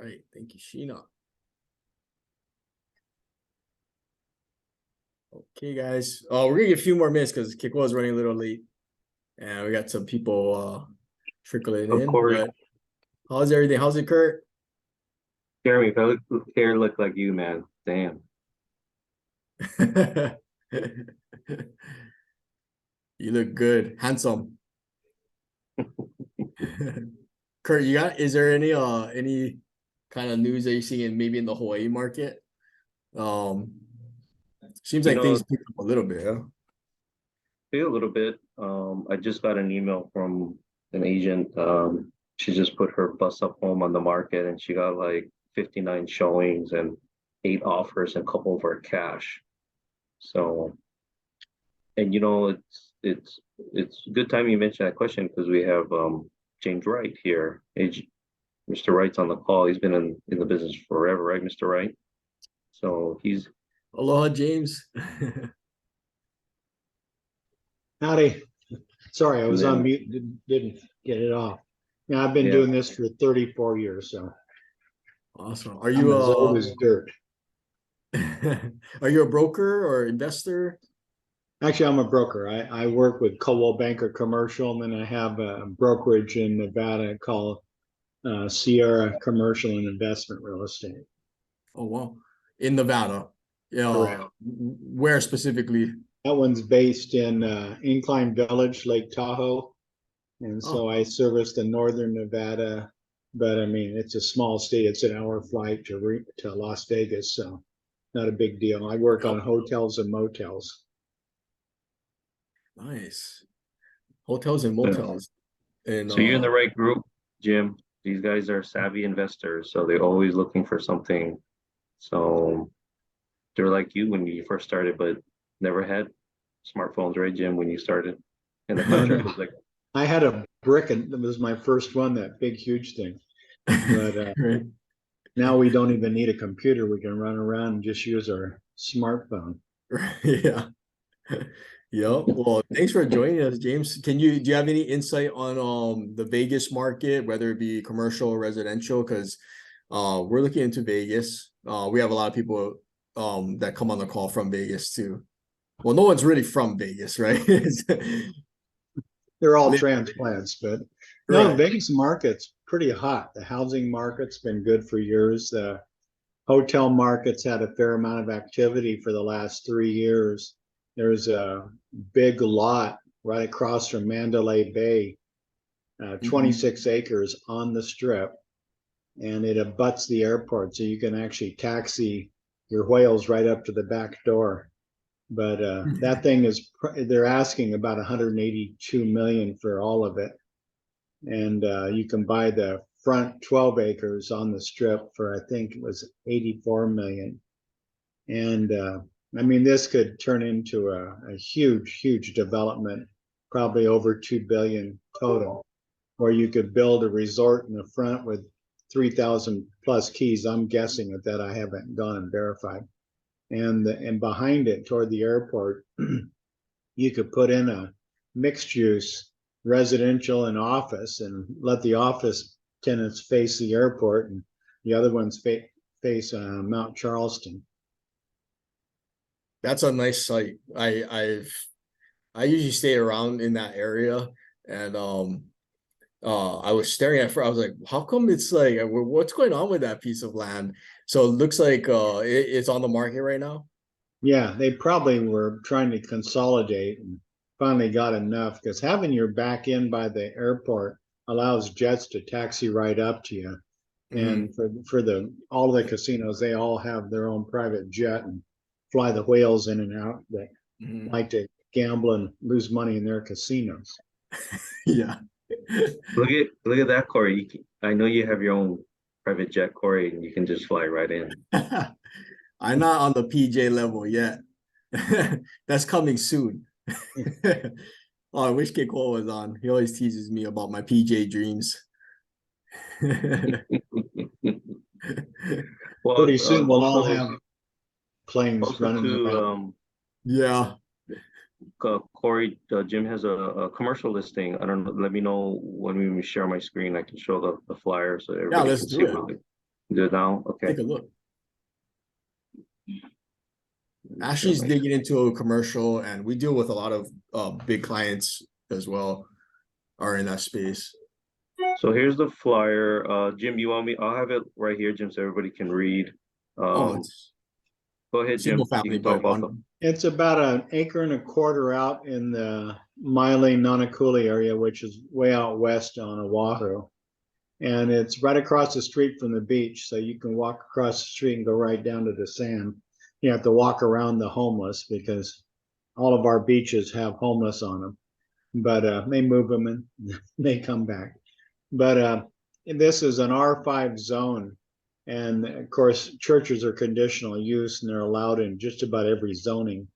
right. Thank you, Sheena. Okay, guys. We're gonna get a few more minutes because Kiko is running a little late, and we got some people trickling Of in. course, But how's everything? How's it, Kurt? Jeremy, if I hair look like you, man, damn. You look good, handsome. Kurt, is there any kind of news that you're seeing maybe in the Hawaii market? Um, Seems You like know, things picked up a little bit, huh? feel a little bit. I just got an email from an agent. She just put her bus up home on the market, and she got like 59 showings and 8 offers, and a couple of are cash. So, and it's a good time you mentioned that question because we have James Wright here. Mr. Wright's on the call. He's been in the business forever, right, Mr. Wright? So he's Aloha, James. Howdy. Sorry, I and was on then mute, didn't get it off. Yeah, I've been yeah. doing this for 34 years, so Awesome. Are I'm you as old as dirt. are you a broker or investor? Actually, I'm a broker. I work with Coldwell Banker Commercial, and then I have a brokerage in Nevada called Sierra Commercial and Investment Real Estate. Oh wow. In Nevada. Yeah. Correct. Where specifically? That one's based in Incline Village, Lake Tahoe. And so Oh, I service the northern Nevada, but I mean, it's a small state. It's an hour flight to Las Vegas, so not a big deal. I work on yep. hotels and motels. Nice. Hotels and Yeah. motels. And So you're in the right group, Jim. These guys are savvy investors, so they're always looking for something. So they're like you when you first started, but never had smartphones, right, Jim, when you started? And the contract was like, I had a brick, and it was my first one, that big, huge thing. But right. now we don't even need a computer. We can run around and just use our smartphone. Yeah. Yep. Well, thanks for joining us, James. Do you have any insight on the Vegas market, whether it be commercial or residential? Because we're looking into Vegas. We have a lot of people that come on the call from Vegas too. Well, no one's really from Vegas, right? They're all transplants, but no, the Right. Vegas market's pretty hot. The housing market's been good for years. The hotel market's had a fair amount of activity for the last 3 years. There's a big lot right across from Mandalay Bay, 26 acres on the strip, and it abuts the airport, so you can actually taxi your whales right up to the back door. But that thing they're asking about 182 million for all of it, and you can buy the front 12 acres on the strip for, I think it was 84 million. And I mean, this could turn into a huge development, probably over 2 billion total, where you could build a resort in the front with 3,000 plus keys. I'm guessing at that. I haven't gone and verified. And behind it toward the airport, you could put in a mixed use residential and office, and let the office tenants face the airport, and the other ones face Mount Charleston. That's a nice site. I usually stay around in that area, and I was staring at it. I was like, how come it's like what's going on with that piece of land? So it looks like it's on the market right now. Yeah, they probably were trying to consolidate and finally got enough, because having your back in by the airport allows jets to taxi right up to you. And for all the casinos, they all have their own private jet and fly the whales in and out that like to gamble and lose money in their casinos. Yeah. look at that, Corey. I know you have your own private jet, Corey, and you can just fly right in. I'm not on the PJ level yet. That's coming soon. Oh, I wish K. Cole was on. He always teases me about my PJ dreams. Well, Pretty soon we'll all also have planes running too, around. Yeah. Corey, Jim has a commercial listing. I don't know. Let me know when we share my screen. I can show the flyer so Yeah, everybody let's can do see it. what Do it now? Okay. Take a look. Ashley's digging into a commercial, and we deal with a lot of big clients as well, are in that space. So here's the flyer. Jim, you want me? I'll have it right here, Jim, so everybody can read. Oh, it's Go ahead, Jim. single You family, can talk but about them. on, It's about an acre and a quarter out in the Miley Nanakuli area, which is way out west on Oahu. And it's right across the street from the beach. So you can walk across the street and go right down to the sand. You have to walk around the homeless because all of our beaches have homeless on them. But they move them and they come back. But this is an R5 zone. And of course, churches are conditional use and they're allowed in just about every zoning.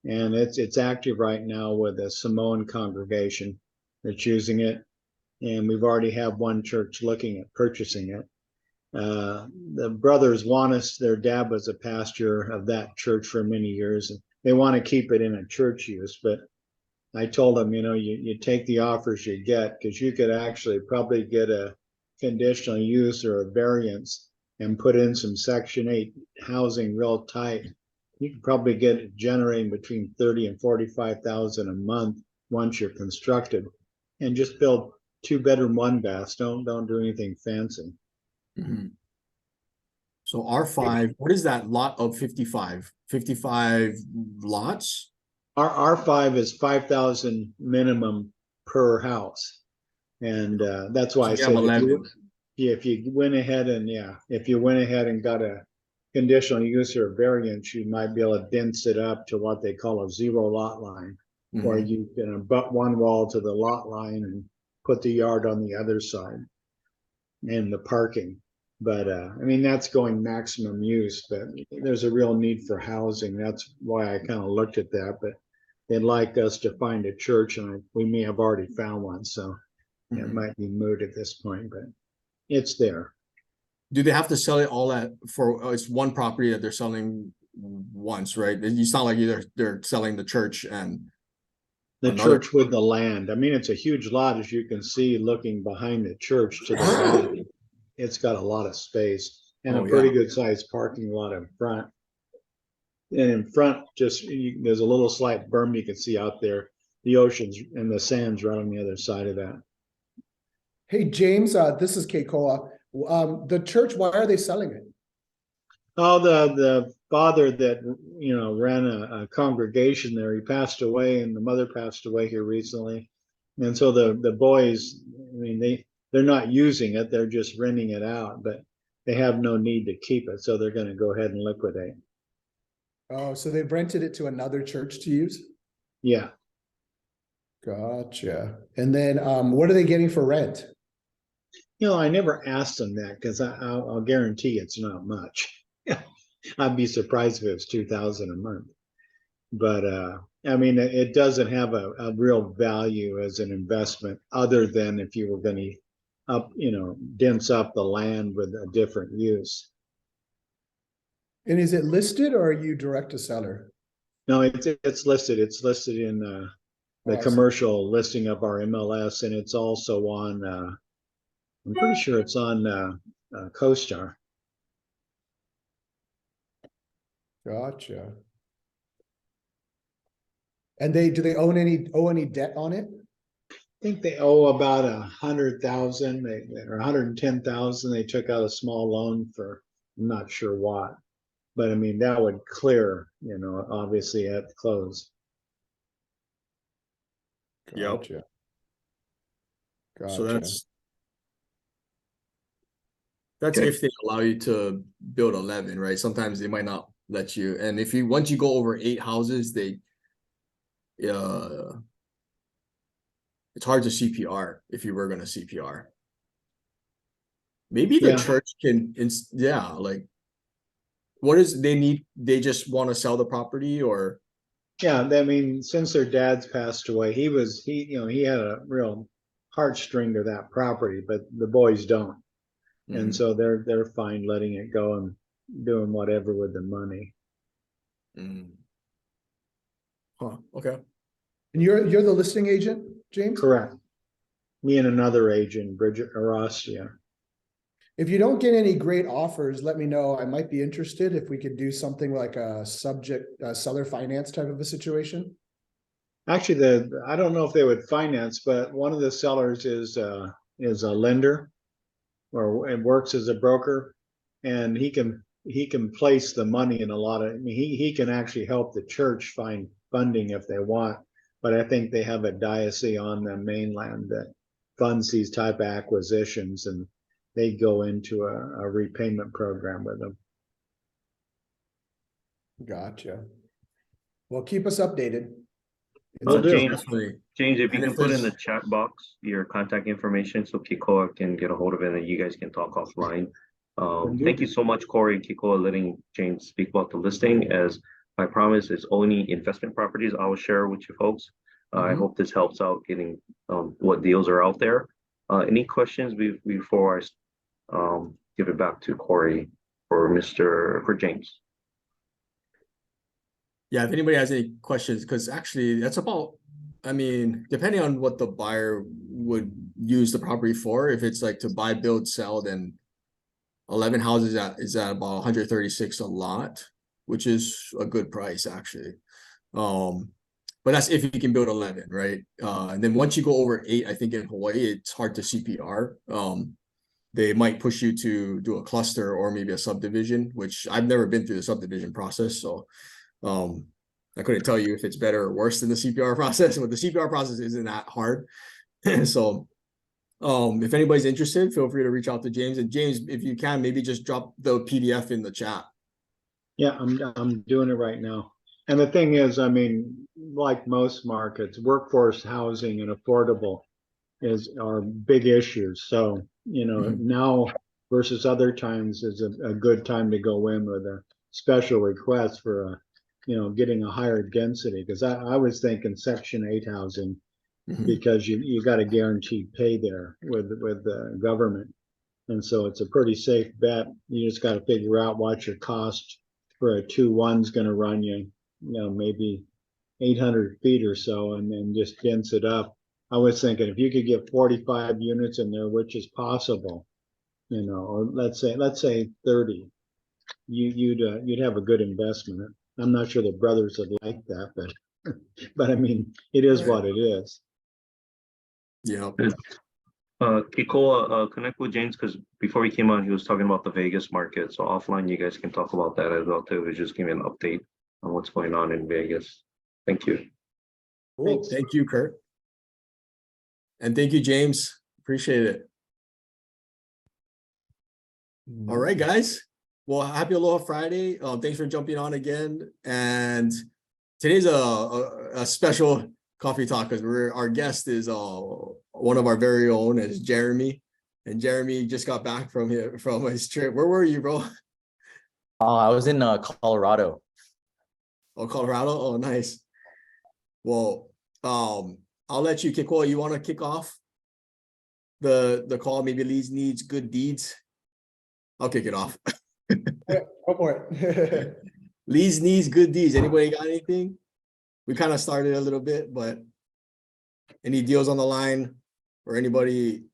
And it's active right now with a Samoan congregation that's using it. And we've already have one church looking at purchasing it. The brothers want us, their dad was a pastor of that church for many years, and they want to keep it in a church use. But I told them, you take the offers you get, because you could actually probably get a conditional use or a variance and put in some Section 8 housing real tight. You could probably get it generating between 30 and 45,000 a month once you're constructed, and just build 2-bedroom, 1-bath. Don't do anything fancy. mhm. So R5, what is that lot of 55? 55 lots? Our R5 is 5,000 minimum per house, and that's why I So you have said 11. if you went ahead and if you went ahead and got a conditional use or variance, you might be able to dense it up to what they call a 0 lot line, where Mhm. you can abut one wall to the lot line and put the yard on the other side and the parking. But I mean, that's going maximum use, but there's a real need for housing. That's why I kind of looked at that. But they'd like us to find a church, and we may have already found one, so it Mhm. might be moot at this point, but it's there. Do they have to sell it all at for it's one property that they're selling once, right? It's not like either they're selling the church and The another. church with the land. I mean, it's a huge lot, as you can see, looking behind the church to the right. It's got a lot of space and Oh a pretty yeah. good sized parking lot in front. And in front, there's a little slight berm you can see out there. The ocean's and the sand's right on the other side of that. Hey, James, this is Keikoa. The church, why are they selling it? Oh, the father that ran a congregation there, he passed away, and the mother passed away here recently. And so the boys, I mean, they're not using it, they're just renting it out, but they have no need to keep it, so they're going to go ahead and liquidate. Oh, so they've rented it to another church to use? Yeah. Gotcha. And then what are they getting for rent? I never asked them that because I'll guarantee it's not much. I'd be surprised if it was 2,000 a month. But I mean, it doesn't have a real value as an investment, other than if you were going to dense up the land with a different use. And is it listed or are you direct to seller? No, it's listed. It's listed in the Oh, I see. commercial listing of our MLS, and it's also on. I'm pretty sure it's on CoStar. Gotcha. And do they owe any debt on it? I think they owe about 100,000 or 110,000. They took out a small loan for I'm not sure what, but I mean that would clear, obviously at the close. Gotcha. Yep. Gotcha. So that's Okay. if they allow you to build 11, right? Sometimes they might not let you. And if once you go over 8 houses, it's hard to CPR if you were going to CPR. Maybe the Yeah. church can, like, what is they need? They just want to sell the property, or Yeah, I mean, since their dad's passed away, he had a real heartstring to that property, but the boys don't. And Mhm. so they're fine letting it go and doing whatever with the money. Mhm. Huh, okay. And you're the listing agent, James? Correct. Me and another agent, Bridget Arostia. If you don't get any great offers, let me know. I might be interested if we could do something like a seller finance type of a situation. Actually, I don't know if they would finance, but one of the sellers is a lender, or it works as a broker, and he can place the money in a lot of. I mean, he can actually help the church find funding if they want. But I think they have a diocese on the mainland that funds these type of acquisitions, and they go into a repayment program with them. Gotcha. Well, keep us updated. Will do. James, Definitely. James, if you And can if put in the there's- chat box your contact information so Kikoa can get a hold of it and you guys can talk offline. Thank you so much, Corey and Kikoa, letting James speak about the listing. As I promise, it's only investment properties I will share with you folks. I hope this helps out getting what deals are out there. Any questions before I give it back to Corey for James? Yeah, if anybody has any questions, because actually that's about, I mean, depending on what the buyer would use the property for, if it's like to buy, build, sell, then 11 houses is at about 136 a lot, which is a good price actually. But that's if you can build 11, right? And then once you go over 8, I think in Hawaii, it's hard to CPR. They might push you to do a cluster or maybe a subdivision, which I've never been through the subdivision process. So I couldn't tell you if it's better or worse than the CPR process, but the CPR process isn't that hard. So if anybody's interested, feel free to reach out to James. And James, if you can, maybe just drop the PDF in the chat. Yeah, I'm doing it right now. And the thing is, I mean, like most markets, workforce housing and affordable are big issues. So, now versus other times is a good time to go in with a special request for getting a higher density. Because I was thinking Section 8 housing, because you got a guaranteed pay there with the government. And so it's a pretty safe bet. You just got to figure out what your cost for a 2-1's going to run you, maybe 800 feet or so, and then just dense it up. I was thinking if you could get 45 units in there, which is possible, or let's say 30, you'd have a good investment. I'm not sure the brothers would like that, but I mean, it is what it is. Yeah. Kikoa, connect with James, because before he came on, he was talking about the Vegas market. So offline, you guys can talk about that as well too. Just give me an update on what's going on in Vegas. Thank you. Cool. Thank you, Kurt. And thank you, James. Appreciate it. All right, guys. Well, happy Aloha Friday. Thanks for jumping on again. And today's a special coffee talk because our guest is one of our very own, is Jeremy. And Jeremy just got back from his trip. Where were you, bro? I was in Colorado. Oh, Colorado. Oh, nice. Well, I'll let you kick. Well, you want to kick off the call? Maybe leads, needs, good deeds. I'll kick it off. Yeah, go for it. Leads, needs, good deeds. Anybody got anything? We kind of started a little bit, but any deals on the line or anybody?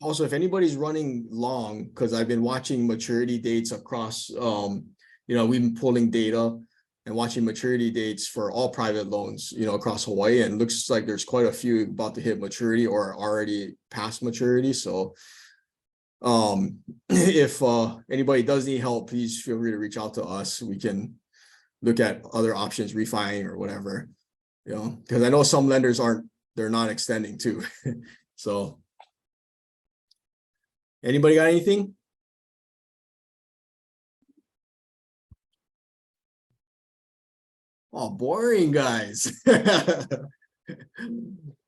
Also, if anybody's running long, because I've been watching maturity dates across, we've been pulling data and watching maturity dates for all private loans, across Hawaii, and it looks like there's quite a few about to hit maturity or already past maturity. So if anybody does need help, please feel free to reach out to us. We can look at other options, refining or whatever, because I know some lenders they're not extending too. So anybody got anything? Oh, boring, guys.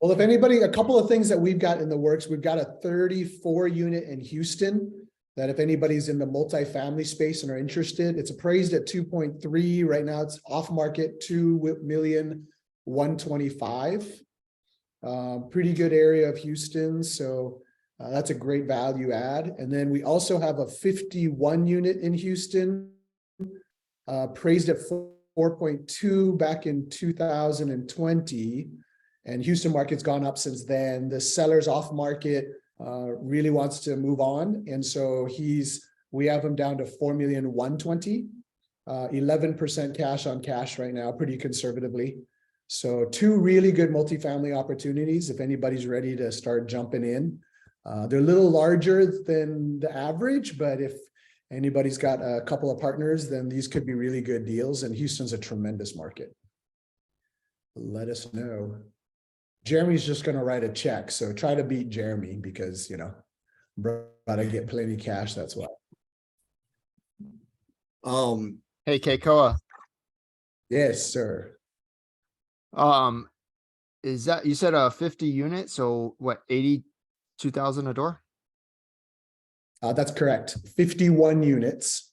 Well, if anybody, a couple of things that we've got in the works, we've got a 34 unit in Houston that if anybody's in the multifamily space and are interested, it's appraised at 2.3. Right now it's off market, 2,125,000. Pretty good area of Houston. So that's a great value add. And then we also have a 51 unit in Houston, appraised at 4.2 back in 2020. And Houston market's gone up since then. The seller's off market really wants to move on. And so we have him down to 4,120,000, 11% cash on cash right now, pretty conservatively. So two really good multifamily opportunities if anybody's ready to start jumping in. They're a little larger than the average, but if anybody's got a couple of partners, then these could be really good deals. And Houston's a tremendous market. Let us know. Jeremy's just going to write a check. So try to beat Jeremy because, you know, gotta get plenty of cash. That's why. Hey, Keikoa. Yes, sir. Is that, you said a 50 unit, so what, 82,000 a door? That's correct. 51 units.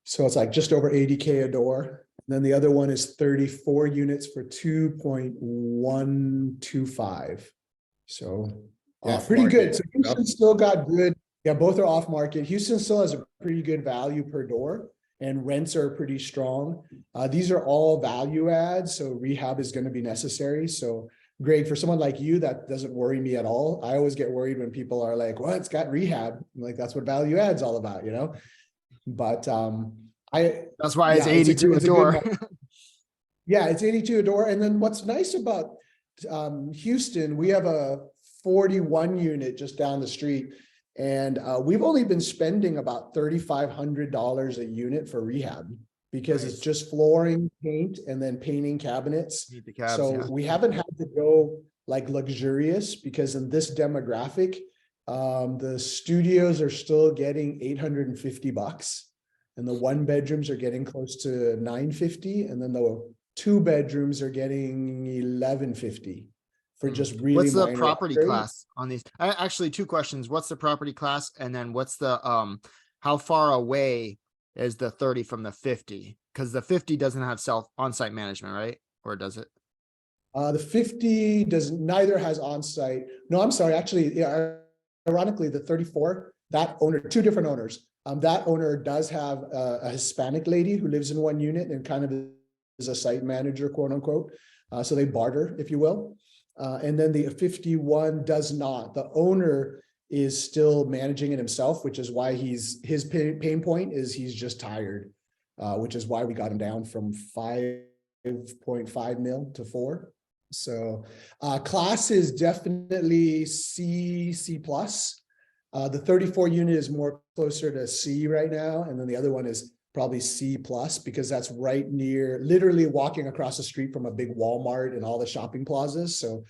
So it's like just over 80K a door. And then the other one is 34 units for 2.125. So pretty good. So Houston still got good. Yeah, both are off market. Houston still has a pretty good value per door and rents are pretty strong. These are all value adds. So rehab is going to be necessary. So Greg, for someone like you, that doesn't worry me at all. I always get worried when people are like, well, it's got rehab. I'm like, that's what value adds all about, you know? But that's why it's 82 a door. Yeah, it's 82 a door. And then what's nice about Houston, we have a 41 unit just down the street. And we've only been spending about $3,500 a unit for rehab because it's just flooring, paint, and then painting cabinets. We haven't had to go like luxurious because in this demographic, the studios are still getting $850 and the 1 bedrooms are getting close to $950. And then the 2 bedrooms are getting $1,150 for just really. What's the property class on these? Actually, 2 questions. What's the property class? And then what's the, how far away is the 30 from the 50? Because the 50 doesn't have on-site management, right? Or does it? The 50 neither has on-site. No, I'm sorry. Actually, yeah, ironically, the 34, that owner, 2 different owners. That owner does have a Hispanic lady who lives in 1 unit and kind of is a site manager, quote unquote. So they barter, if you will. And then the 51 does not. The owner is still managing it himself, which is why his pain point is he's just tired, which is why we got him down from 5.5 mil to 4. So class is definitely C+. The 34 unit is more closer to C right now. And then the other one is probably C+ because that's right near, literally walking across the street from a big Walmart and all the shopping plazas. So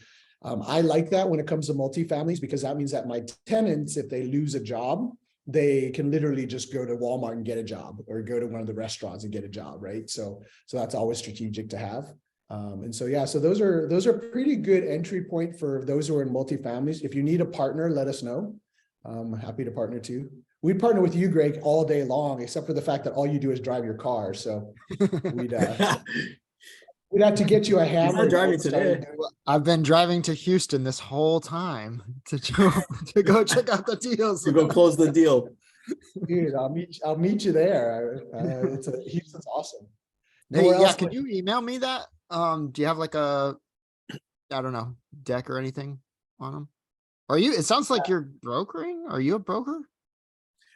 I like that when it comes to multifamilies because that means that my tenants, if they lose a job, they can literally just go to Walmart and get a job or go to one of the restaurants and get a job, right? So that's always strategic to have. And so, yeah, so those are pretty good entry point for those who are in multifamilies. If you need a partner, let us know. I'm happy to partner too. We'd partner with you, Greg, all day long, except for the fact that all you do is drive your car. So we'd have to get you a hammer. Driving today. I've been driving to Houston this whole time to go check out the deals. To go close the deal. Dude, I'll meet you there. Houston's awesome. Hey, yeah, can you email me that? Do you have like a, I don't know, deck or anything on them? Are you, it sounds like you're brokering. Are you a broker?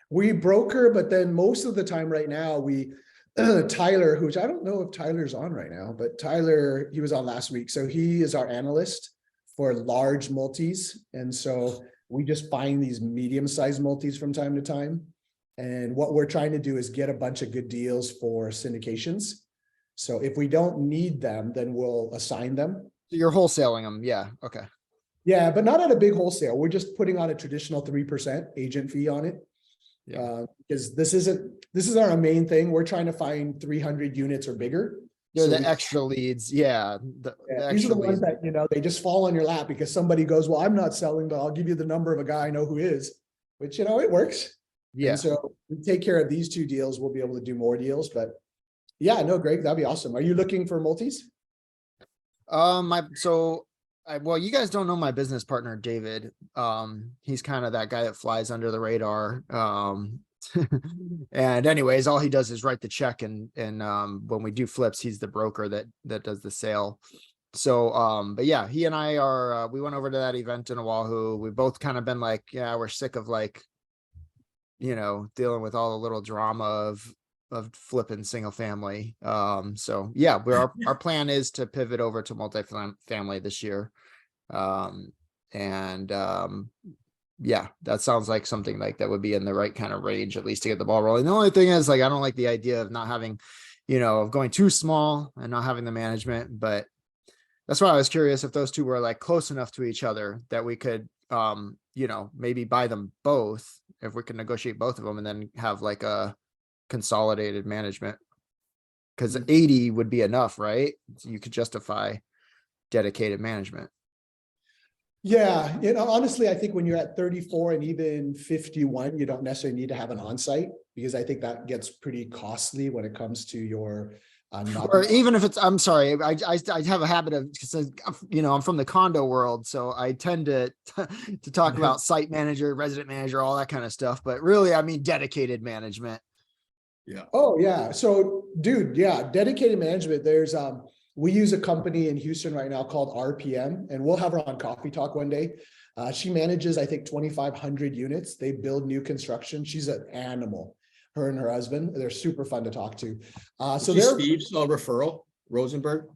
We broker, but then most of the time right now Tyler, which I don't know if Tyler's on right now, but Tyler, he was on last week. So he is our analyst for large multis. And so we just find these medium-sized multis from time to time. And what we're trying to do is get a bunch of good deals for syndications. So if we don't need them, then we'll assign them. So you're wholesaling them. Yeah. Okay. Yeah, but not at a big wholesale. We're just putting on a traditional 3% agent fee on it. Because this is our main thing. We're trying to find 300 units or bigger. They're the extra leads. Yeah. These are the ones that, you know, they just fall on your lap because somebody goes, well, I'm not selling, but I'll give you the number of a guy I know who is, which, you know, it works. Yeah. And so we take care of these 2 deals. We'll be able to do more deals, but yeah, no, Greg, that'd be awesome. Are you looking for multis? Well, you guys don't know my business partner, David. He's kind of that guy that flies under the radar. And anyways, all he does is write the check and when we do flips, he's the broker that does the sale. So, but yeah, he and I are, we went over to that event in Oahu. We've both kind of been like, yeah, we're sick of like, dealing with all the little drama of flipping single family. So yeah, our plan is to pivot over to multifamily this year. And yeah, that sounds like something like that would be in the right kind of range, at least to get the ball rolling. The only thing is, like, I don't like the idea of not having, of going too small and not having the management, but that's why I was curious if those two were like close enough to each other that we could, maybe buy them both, if we can negotiate both of them, and then have like a consolidated management. Because 80 would be enough, right? So you could justify dedicated management. Yeah, honestly, I think when you're at 34 and even 51, you don't necessarily need to have an onsite, because I think that gets pretty costly when it comes to your Or even if it's, I'm sorry, I have a habit of, because I'm from the condo world, so I tend to talk about site manager, resident manager, all that kind of stuff. But really, I mean dedicated management. Yeah. Oh yeah. So dude, yeah, dedicated management. We use a company in Houston right now called RPM, and we'll have her on Coffee Talk one day. She manages, I think, 2,500 units. They build new construction. She's an animal. Her and her husband, they're super fun to talk to. So She's they're Steve's referral, Rosenberg.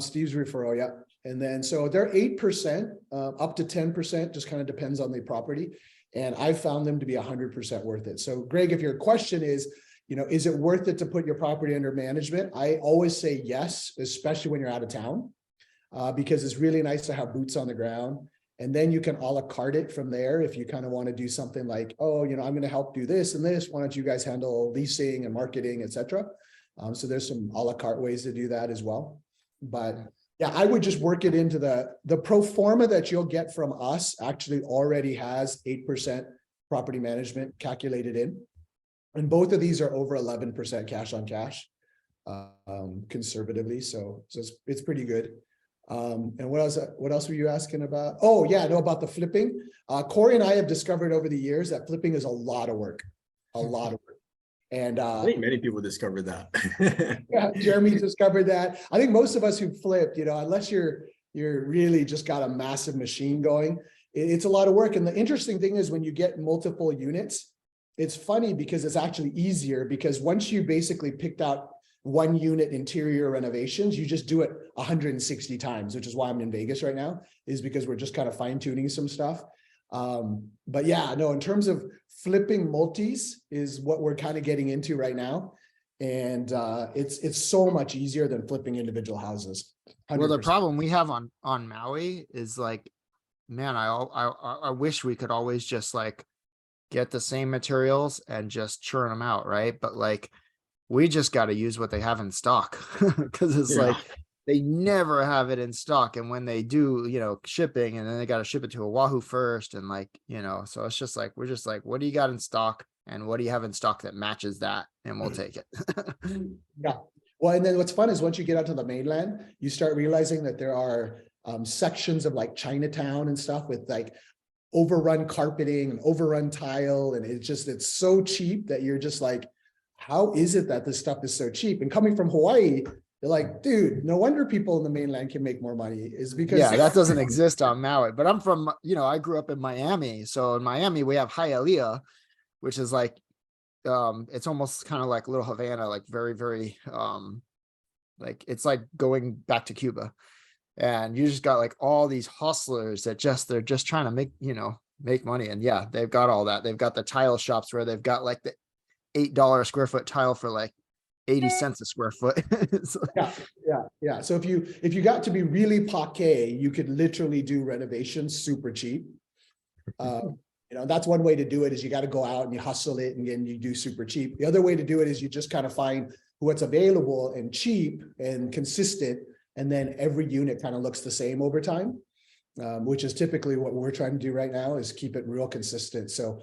Steve's referral, yeah. And then so they're 8%, up to 10%, just kind of depends on the property. And I found them to be 100% worth it. So Greg, if your question is, is it worth it to put your property under management? I always say yes, especially when you're out of town, because it's really nice to have boots on the ground. And then you can a la carte it from there. If you kind of want to do something like, oh, I'm going to help do this and this. Why don't you guys handle leasing and marketing, etc. So there's some a la carte ways to do that as well. But yeah, I would just work it into the pro forma that you'll get from us actually already has 8% property management calculated in. And both of these are over 11% cash on cash, conservatively. So it's pretty good. And what else were you asking about? Oh yeah, no, about the flipping. Corey and I have discovered over the years that flipping is a lot of work, And I think many people discovered that. yeah, Jeremy discovered that. I think most of us who flipped, unless you're really just got a massive machine going, it's a lot of work. And the interesting thing is when you get multiple units, it's funny because it's actually easier, because once you basically picked out one unit interior renovations, you just do it 160 times, which is why I'm in Vegas right now, is because we're just kind of fine tuning some stuff. But yeah, no, in terms of flipping multis is what we're kind of getting into right now. And it's so much easier than flipping individual houses. 100%. Well, the problem we have on Maui is like, man, I wish we could always just like get the same materials and just churn them out, right? But like, we just got to use what they have in stock, because it's like they never have it in stock, and when they do, shipping, and then they got to ship it to Oahu first, and like, so it's just like, we're just like, what do you got in stock, and what do you have in stock that matches that, and we'll take it. Yeah. Well, and then what's fun is once you get out to the mainland, you start realizing that there are sections of like Chinatown and stuff with like overrun carpeting and overrun tile, and it's so cheap that you're just like, how is it that this stuff is so cheap? And coming from Hawaii, you're like, dude, no wonder people in the mainland can make more money, is because that doesn't exist on Maui. But I'm from, I grew up in Miami. So in Miami, we have Hialeah, which is like, it's almost kind of like Little Havana, like very, very, like it's like going back to Cuba. And you just got like all these hustlers that they're just trying to make money. And yeah, they've got all that. They've got the tile shops where they've got like the $8 a square foot tile for like 80 cents a square foot. Yeah. So if you got to be really paquet, you could literally do renovations super cheap. That's one way to do it, is you got to go out and you hustle it, and then you do super cheap. The other way to do it is you just kind of find what's available and cheap and consistent, and then every unit kind of looks the same over time. Which is typically what we're trying to do right now, is keep it real consistent. So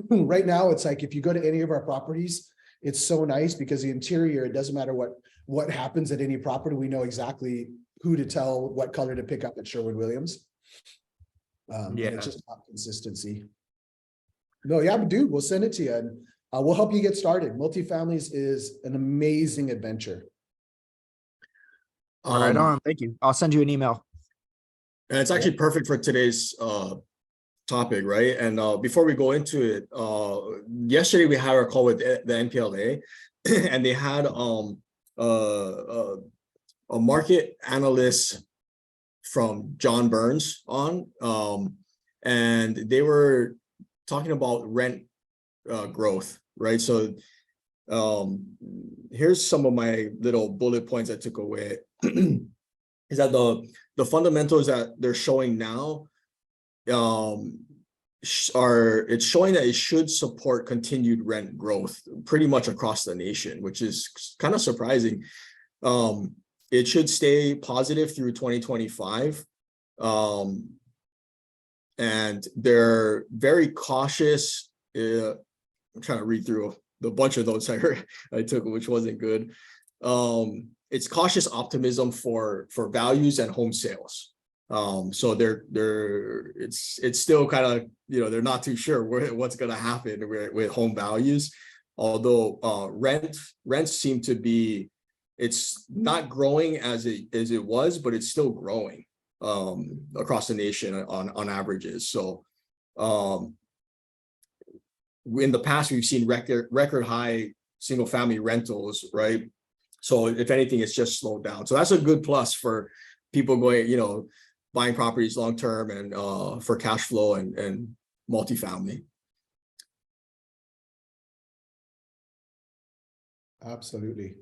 right now it's like, if you go to any of our properties, it's so nice because the interior, it doesn't matter what happens at any property. We know exactly who to tell what color to pick up at Sherwin-Williams. And it's just about consistency. No, yeah, but dude, we'll send it to you, and we'll help you get started. Multifamilies is an amazing adventure. Right on. Thank you. I'll send you an email. And it's actually perfect for today's topic, right? And before we go into it, yesterday we had our call with the NPLA, and they had a market analyst from John Burns on, and they were talking about rent growth, right? So here's some of my little bullet points I took away. Is that the fundamentals that they're showing now it's showing that it should support continued rent growth pretty much across the nation, which is kind of surprising. It should stay positive through 2025. And they're very cautious. I'm trying to read through the bunch of those I took, which wasn't good. It's cautious optimism for values and home sales. So it's still kind of, they're not too sure what's going to happen with home values. Although rents seem to be, it's not growing as it was, but it's still growing across the nation on averages. So in the past, we've seen record high single family rentals, right? So if anything, it's just slowed down. So that's a good plus for people going, buying properties long term and for cash flow and multifamily. Absolutely.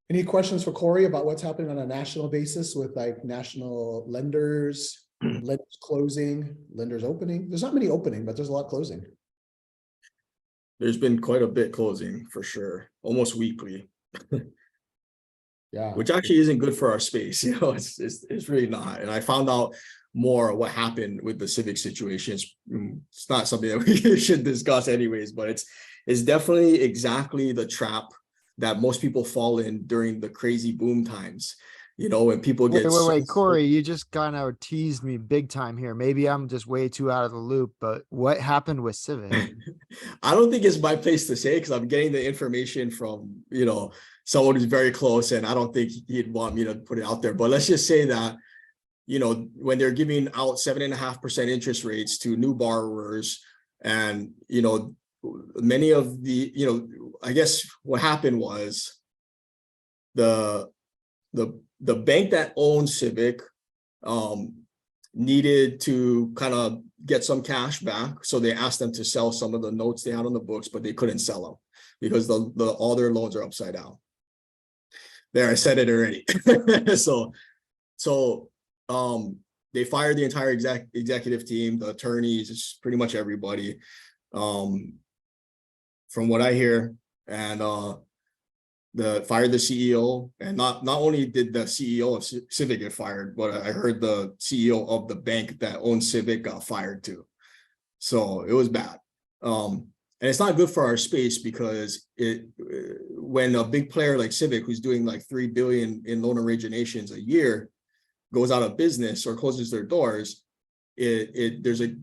Any questions for Corey about what's happening on a national basis with like national lenders, lenders closing, lenders opening? There's not many opening, but there's a lot closing. There's been quite a bit closing for sure, almost weekly. Yeah, which actually isn't good for our space. It's really not. And I found out more what happened with the Civic situation. It's not something that we should discuss anyways, but it's definitely exactly the trap that most people fall in during the crazy boom times. When people get Wait, Corey, you just kind of teased me big time here. Maybe I'm just way too out of the loop, but what happened with Civic? I don't think it's my place to say because I'm getting the information from, someone who's very close, and I don't think he'd want me to put it out there. But let's just say that, when they're giving out 7.5% interest rates to new borrowers, and, many of the, I guess what happened was the bank that owns Civic needed to kind of get some cash back. So they asked them to sell some of the notes they had on the books, but they couldn't sell them because all their loans are upside down. There, I said it already. So they fired the entire executive team, the attorneys, it's pretty much everybody, from what I hear, and fired the CEO. And not only did the CEO of Civic get fired, but I heard the CEO of the bank that owns Civic got fired too. So it was bad. And it's not good for our space because when a big player like Civic, who's doing like $3 billion in loan originations a year, goes out of business or closes their doors, there's a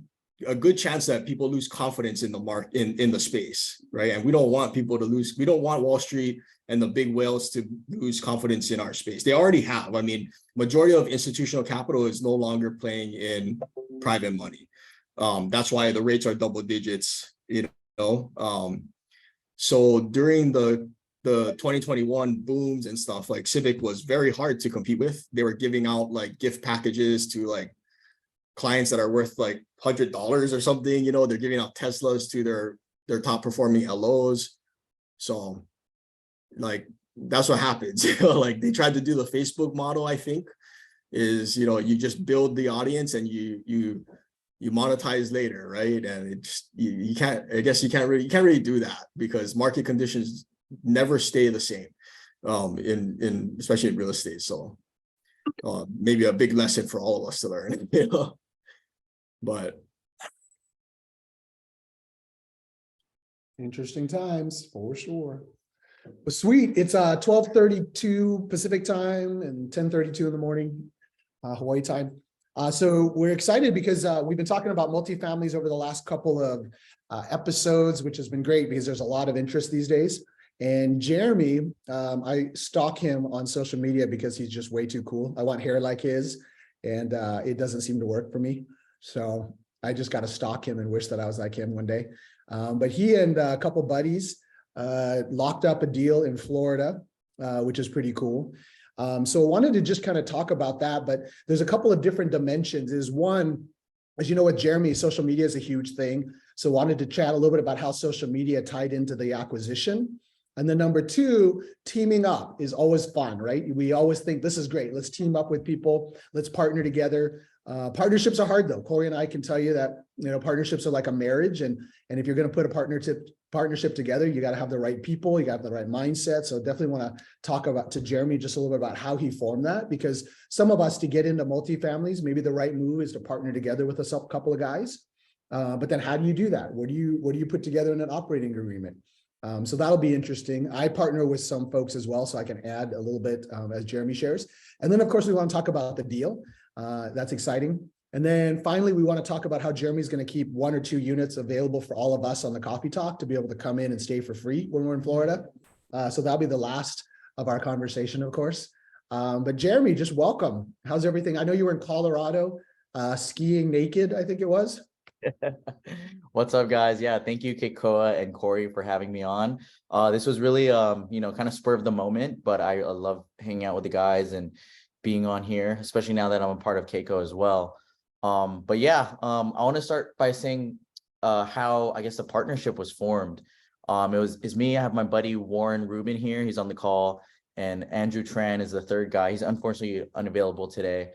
good chance that people lose confidence in the market, in the space, right? And we don't want people to lose. We don't want Wall Street and the big whales to lose confidence in our space. They already have. I mean, majority of institutional capital is no longer playing in private money. That's why the rates are double digits, so during the 2021 booms and stuff, like Civic was very hard to compete with. They were giving out like gift packages to like clients that are worth like $100 or something. They're giving out Teslas to their top performing LOs. So like that's what happens. Like they tried to do the Facebook model, I think, is you just build the audience and you monetize later, right? And it's you can't really do that because market conditions never stay the same, in especially in real estate. So maybe a big lesson for all of us to learn, but interesting times for sure. Well, sweet. It's 12:32 Pacific time and 10:32 in the morning, Hawaii time. So we're excited because we've been talking about multifamilies over the last couple of episodes, which has been great because there's a lot of interest these days. And Jeremy, I stalk him on social media because he's just way too cool. I want hair like his, and it doesn't seem to work for me. So I just got to stalk him and wish that I was like him one day. But he and a couple buddies locked up a deal in Florida, which is pretty cool. So I wanted to just kind of talk about that, but there's a couple of different dimensions. Is one, as you know, with Jeremy, social media is a huge thing. So wanted to chat a little bit about how social media tied into the acquisition. And then number two, teaming up is always fun, right? We always think this is great. Let's team up with people. Let's partner together. Partnerships are hard though. Corey and I can tell you that, partnerships are like a marriage. And if you're going to put a partnership together, you got to have the right people. You got to have the right mindset. So definitely want to talk to Jeremy just a little bit about how he formed that, because some of us to get into multifamilies, maybe the right move is to partner together with a couple of guys. But then how do you do that? What do you put together in an operating agreement? So that'll be interesting. I partner with some folks as well, so I can add a little bit as Jeremy shares. And then, of course, we want to talk about the deal. That's exciting. And then finally, we want to talk about how Jeremy's going to keep 1 or 2 units available for all of us on the Coffee Talk to be able to come in and stay for free when we're in Florida. So that'll be the last of our conversation, of course. But Jeremy, just welcome. How's everything? I know you were in Colorado skiing naked, I think it was. What's up, guys? Yeah, thank you, Keikoa and Corey, for having me on. This was really, kind of spur of the moment, but I love hanging out with the guys and being on here, especially now that I'm a part of Keiko as well. But yeah, I want to start by saying how I guess the partnership was formed. It's me. I have my buddy Warren Rubin here. He's on the call, and Andrew Tran is the third guy. He's unfortunately unavailable today.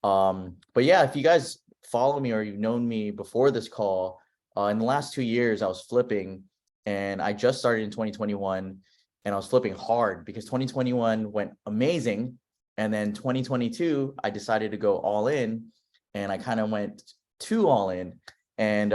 But yeah, if you guys follow me or you've known me before this call, in the last 2 years, I was flipping, and I just started in 2021, and I was flipping hard because 2021 went amazing. And then 2022, I decided to go all in, and I kind of went too all in. And,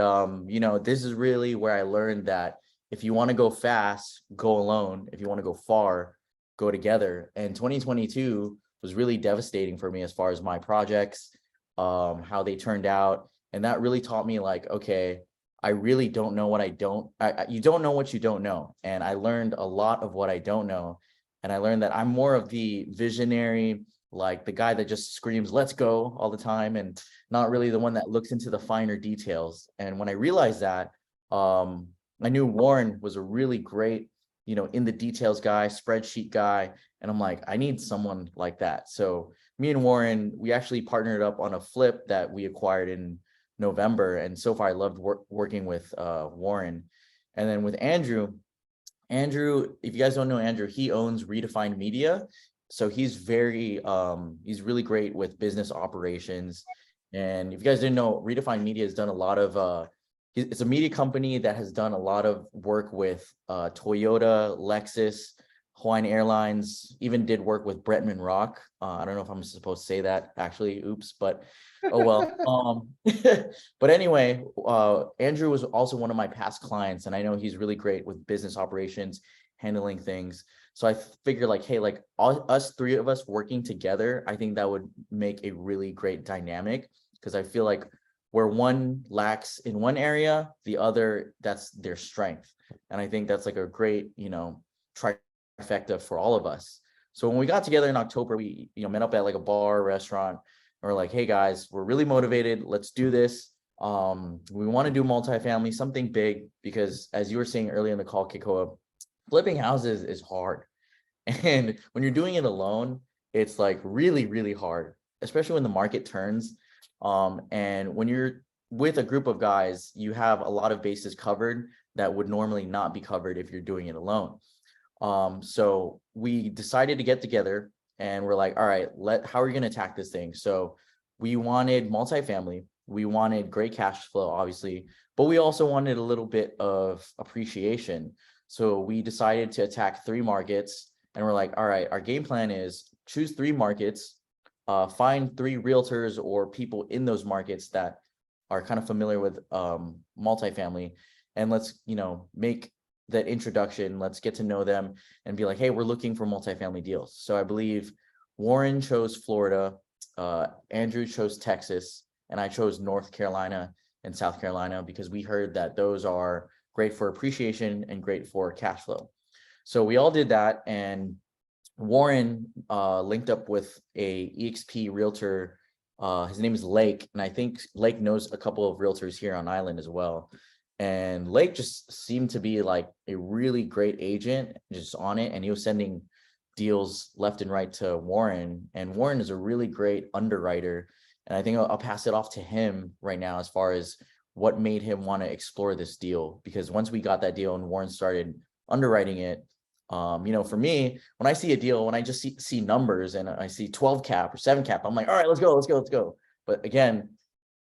this is really where I learned that if you want to go fast, go alone. If you want to go far, go together. And 2022 was really devastating for me as far as my projects, how they turned out. And that really taught me, like, okay, I really don't know what you don't know what you don't know. And I learned a lot of what I don't know. And I learned that I'm more of the visionary, like the guy that just screams, let's go all the time, and not really the one that looks into the finer details. And when I realized that, I knew Warren was a really great, in the details guy, spreadsheet guy. And I'm like, I need someone like that. So me and Warren, we actually partnered up on a flip that we acquired in November. And so far I loved working with Warren. And then with Andrew, if you guys don't know Andrew, he owns Redefined Media. So he's he's really great with business operations. And if you guys didn't know, Redefined Media has done a lot of, it's a media company that has done a lot of work with Toyota, Lexus, Hawaiian Airlines, even did work with Bretman Rock. I don't know if I'm supposed to say that, actually, oops, but oh well. But anyway, Andrew was also one of my past clients, and I know he's really great with business operations, handling things. So I figured, like, hey, like us 3 of us working together, I think that would make a really great dynamic, because I feel like where one lacks in one area, the other, that's their strength. And I think that's like a great, trifecta for all of us. So when we got together in October, we, met up at like a bar, restaurant, and we're like, hey guys, we're really motivated. Let's do this. We want to do multifamily, something big, because as you were saying earlier in the call, Kikoa, flipping houses is hard. And when you're doing it alone, it's like really, really hard, especially when the market turns. And when you're with a group of guys, you have a lot of bases covered that would normally not be covered if you're doing it alone. So we decided to get together, and we're like, all right, how are we going to attack this thing? So we wanted multifamily, we wanted great cash flow, obviously, but we also wanted a little bit of appreciation. So we decided to attack 3 markets, and we're like, all right, our game plan is choose 3 markets, find 3 realtors or people in those markets that are kind of familiar with multifamily, and let's, make that introduction. Let's get to know them and be like, hey, we're looking for multifamily deals. So I believe Warren chose Florida, Andrew chose Texas, and I chose North Carolina and South Carolina because we heard that those are great for appreciation and great for cash flow. So we all did that, and Warren linked up with a EXP realtor. His name is Lake, and I think Lake knows a couple of realtors here on island as well. And Lake just seemed to be like a really great agent, just on it, and he was sending deals left and right to Warren, and Warren is a really great underwriter. And I think I'll pass it off to him right now as far as what made him want to explore this deal, because once we got that deal and Warren started underwriting it, for me, when I see a deal, when I just see numbers and I see 12 cap or 7 cap, I'm like, all right, let's go. But again,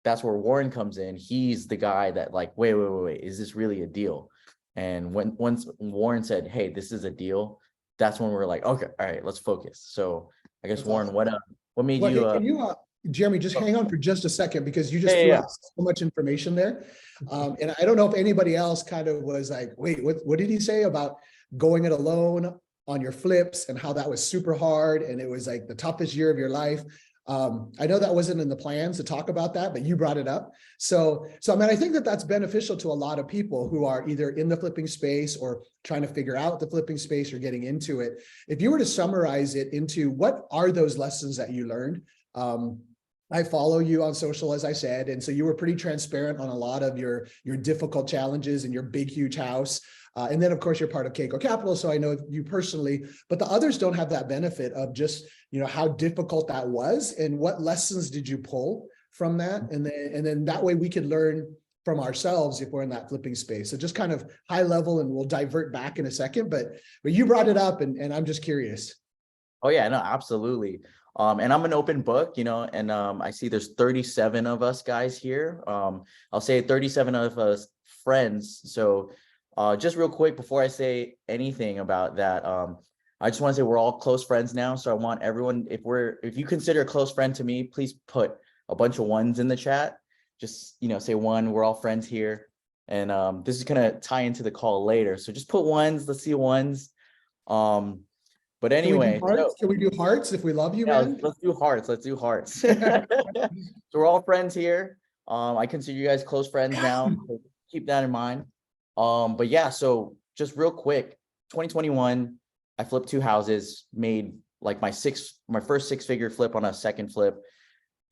that's where Warren comes in. He's the guy that like, wait, is this really a deal? And once Warren said, hey, this is a deal, that's when we're like, okay, all right, let's focus. So I guess, That's Warren, awesome. what made Well, you hey, can you, Jeremy, just hang on for just a second, because you just threw Yeah. out so much information there. And I don't know if anybody else kind of was like, wait, what did he say about going it alone on your flips and how that was super hard and it was like the toughest year of your life? I know that wasn't in the plans to talk about that, but you brought it up. So I mean, I think that that's beneficial to a lot of people who are either in the flipping space or trying to figure out the flipping space or getting into it. If you were to summarize it into what are those lessons that you learned? I follow you on social, as I said, and so you were pretty transparent on a lot of your difficult challenges and your big, huge house. And then, of course, you're part of Keiko Capital, so I know you personally, but the others don't have that benefit of just, how difficult that was and what lessons did you pull from that? And then that way we could learn from ourselves if we're in that flipping space. So just kind of high level, and we'll divert back in a second, but you brought it up and I'm just curious. Oh yeah, no, absolutely. And I'm an open book, and I see there's 37 of us guys here. I'll say 37 of us friends. So just real quick before I say anything about that, I just want to say we're all close friends now. So I want everyone, if you consider a close friend to me, please put a bunch of ones in the chat. Just, say one, we're all friends here. And this is gonna tie into the call later. So just put ones, let's see ones. But anyway, Can we do hearts if we love you, yeah, man? let's do hearts. So we're all friends here. I consider you guys close friends now. So keep that in mind. But yeah, so just real quick, 2021, I flipped 2 houses, made like my first 6-figure flip on a second flip.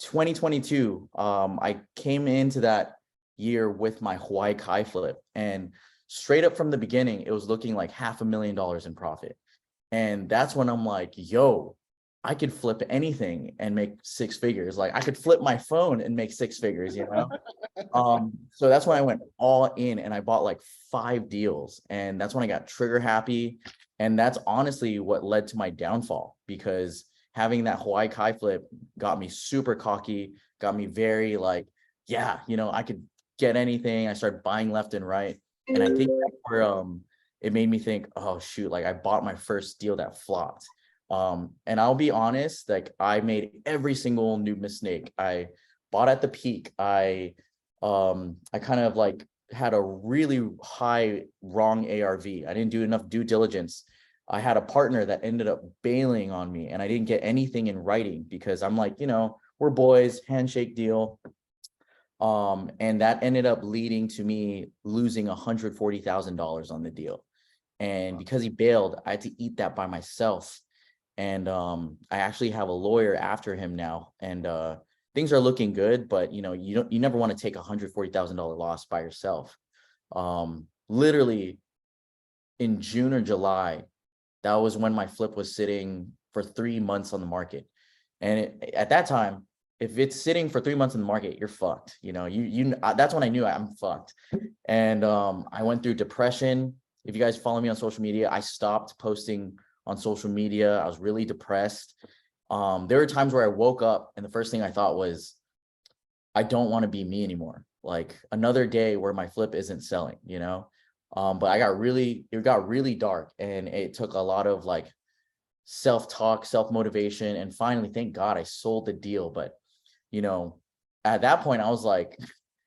2022, I came into that year with my Hawaii Kai flip, and straight up from the beginning, it was looking like $500,000 in profit. And that's when I'm like, yo, I could flip anything and make 6 figures. Like I could flip my phone and make 6 figures, So that's when I went all in and I bought like 5 deals. And that's when I got trigger happy. And that's honestly what led to my downfall, because having that Hawaii Kai flip got me super cocky, got me very like, yeah, I could get anything. I started buying left and right. And I think that's where it made me think, oh shoot, like I bought my first deal that flopped. And I'll be honest, like I made every single new mistake. I bought at the peak. I kind of like had a really high wrong ARV. I didn't do enough due diligence. I had a partner that ended up bailing on me, and I didn't get anything in writing because I'm like, we're boys, handshake deal. And that ended up leading to me losing $140,000 on the deal. And because he bailed, I had to eat that by myself. And I actually have a lawyer after him now, and things are looking good, but you never want to take $140,000 loss by yourself. Literally in June or July, that was when my flip was sitting for 3 months on the market. And at that time, if it's sitting for 3 months in the market, you're fucked. That's when I knew I'm fucked. And I went through depression. If you guys follow me on social media, I stopped posting on social media. I was really depressed. There were times where I woke up and the first thing I thought was, I don't want to be me anymore. Like another day where my flip isn't selling, but it got really dark, and it took a lot of like self-talk, self-motivation. And finally, thank God I sold the deal. But, at that point I was like,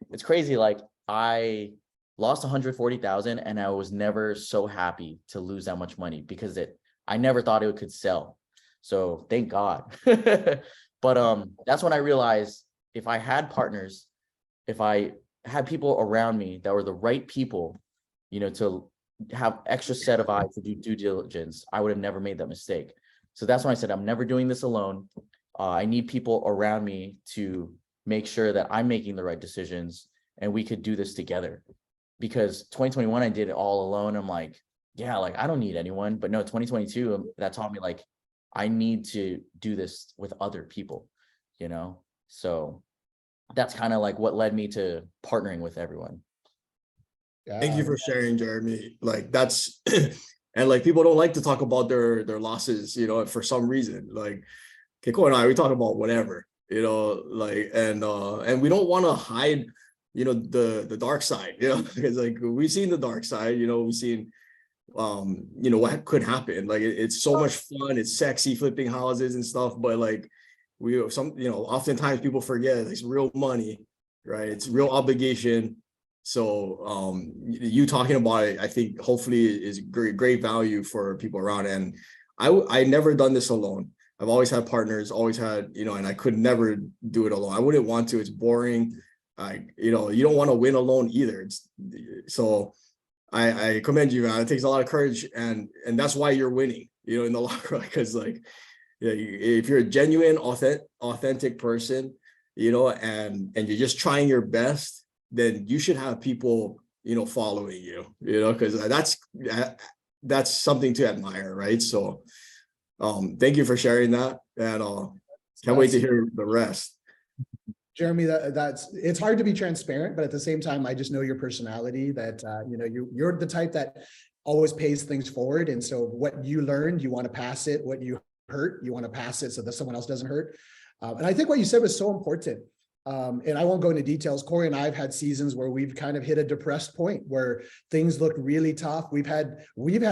it's crazy. Like I lost 140,000 and I was never so happy to lose that much money because I never thought it could sell. So thank God. But that's when I realized if I had partners, if I had people around me that were the right people, to have extra set of eyes to do due diligence, I would have never made that mistake. So that's why I said I'm never doing this alone. I need people around me to make sure that I'm making the right decisions and we could do this together. Because 2021, I did it all alone. I'm like, yeah, like I don't need anyone. But no, 2022, that taught me like I need to do this with other people, you know? So that's kind of like what led me to partnering with everyone. Thank you for sharing, Jeremy. Like that's and like people don't like to talk about their losses, you know, for some reason. Like Keiko and I, we talk about whatever, you know, like and we don't want to hide, you know, the dark side, you know, because like we've seen the dark side, you know, we've seen you know what could happen. Like it's so much fun, it's sexy flipping houses and stuff, but like we you know, oftentimes people forget it's real money, right? It's real obligation. So you talking about it, I think hopefully is great value for people around. And I never done this alone. I've always had partners, always had, you know, and I could never do it alone. I wouldn't want to. It's boring. You know, you don't want to win alone either. So I commend you, man. It takes a lot of courage, and that's why you're winning, you know, in the long run. Because like, yeah, if you're a genuine, authentic person, you know, and you're just trying your best, then you should have people, you know, following you, you know, because that's something to admire, right? So, thank you for sharing that, and can't wait to hear the rest. Jeremy, that's it's hard to be transparent, but at the same time, I just know your personality that you know, you're the type that always pays things forward. And so what you learned, you want to pass it. What you hurt, you want to pass it so that someone else doesn't hurt. And I think what you said was so important. And I won't go into details. Corey and I have had seasons where we've kind of hit a depressed point where things look really tough. We've had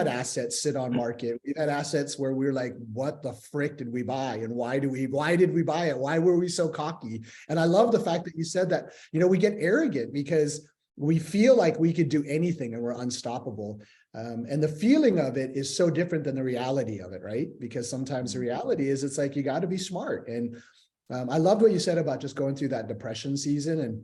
assets sit on market. We've had assets where we're like, what the frick did we buy? And why did we buy it? Why were we so cocky? And I love the fact that you said that, you know, we get arrogant because we feel like we could do anything and we're unstoppable. And the feeling of it is so different than the reality of it, right? Because sometimes the reality is it's like, you got to be smart. And I loved what you said about just going through that depression season. And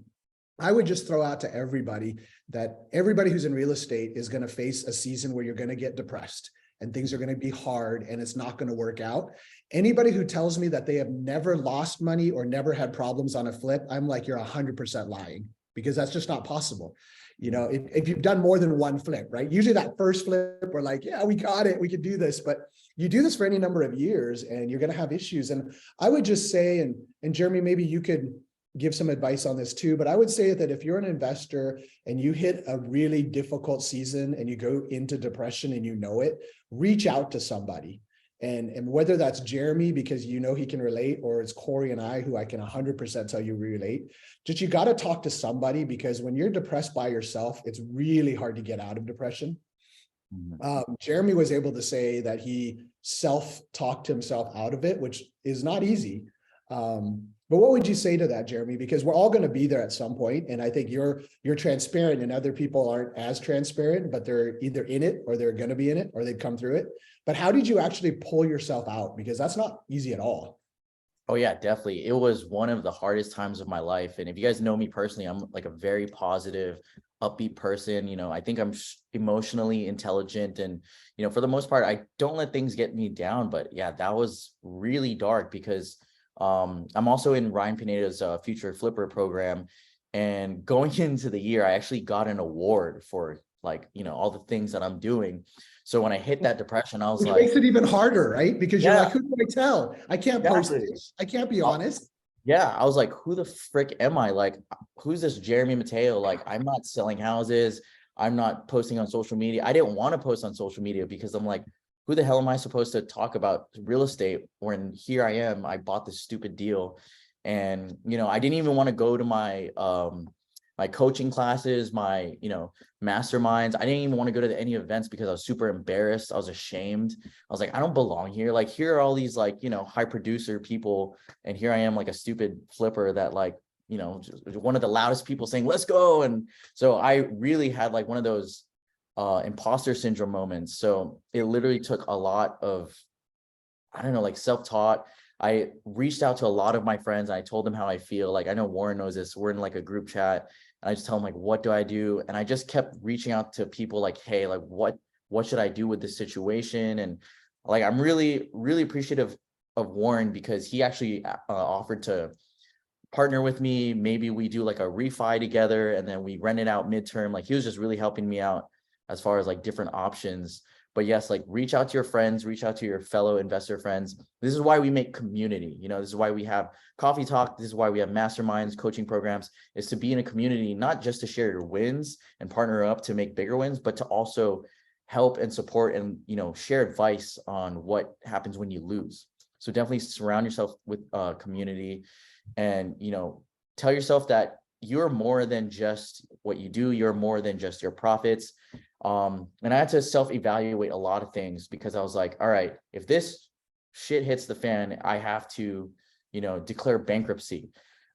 I would just throw out to everybody that everybody who's in real estate is going to face a season where you're going to get depressed and things are going to be hard and it's not going to work out. Anybody who tells me that they have never lost money or never had problems on a flip, I'm like, you're 100% lying, because that's just not possible. You know, if you've done more than one flip, right? Usually that first flip, we're like, yeah, we got it, we could do this. But you do this for any number of years and you're going to have issues. And I would just say, and Jeremy, maybe you could give some advice on this too, but I would say that if you're an investor and you hit a really difficult season and you go into depression and you know it, reach out to somebody. And whether that's Jeremy, because you know he can relate, or it's Corey and I, who I can 100% tell you relate, just you got to talk to somebody, because when you're depressed by yourself, it's really hard to get out of depression. Jeremy was able to say that he self-talked himself out of it, which is not easy. But what would you say to that, Jeremy? Because we're all going to be there at some point, and I think you're transparent, and other people aren't as transparent, but they're either in it or they're going to be in it or they've come through it. But how did you actually pull yourself out? Because that's not easy at all. Oh yeah, definitely. It was one of the hardest times of my life. And if you guys know me personally, I'm like a very positive, upbeat person. You know, I think I'm emotionally intelligent, and, you know, for the most part, I don't let things get me down. But yeah, that was really dark, because I'm also in Ryan Pineda's Future Flipper program. And going into the year, I actually got an award for, like, you know, all the things that I'm doing. So when I hit that depression, I was Which like, makes it even harder, right? Because you're like, who do I tell? I can't post Exactly. this. I can't be honest. Yeah, I was like, who the frick am I? Like, who's this Jeremy Mateo? Like, I'm not selling houses. I'm not posting on social media. I didn't want to post on social media because I'm like, who the hell am I supposed to talk about real estate when here I am? I bought this stupid deal. And, you know, I didn't even want to go to my my coaching classes, my, you know, masterminds. I didn't even want to go to any events because I was super embarrassed. I was ashamed. I was like, I don't belong here. Like, here are all these, like, you know, high producer people, and here I am, like a stupid flipper that, like, you know, just one of the loudest people saying, let's go. And so I really had like one of those imposter syndrome moments. So it literally took a lot of, I don't know, like self-taught. I reached out to a lot of my friends. And I told them how I feel. Like, I know Warren knows this. We're in like a group chat. And I just tell them like, what do I do? And I just kept reaching out to people like, hey, like what should I do with this situation? And like, I'm really, really appreciative of Warren because he actually offered to partner with me. Maybe we do like a refi together and then we rent it out midterm. Like he was just really helping me out as far as like different options. But yes, like reach out to your friends, reach out to your fellow investor friends. This is why we make community. You know, this is why we have coffee talk. This is why we have masterminds, coaching programs, is to be in a community, not just to share your wins and partner up to make bigger wins, but to also help and support and, you know, share advice on what happens when you lose. So definitely surround yourself with a community. And, you know, tell yourself that you're more than just what you do. You're more than just your profits. And I had to self-evaluate a lot of things because I was like, all right, if this shit hits the fan, I have to, you know, declare bankruptcy.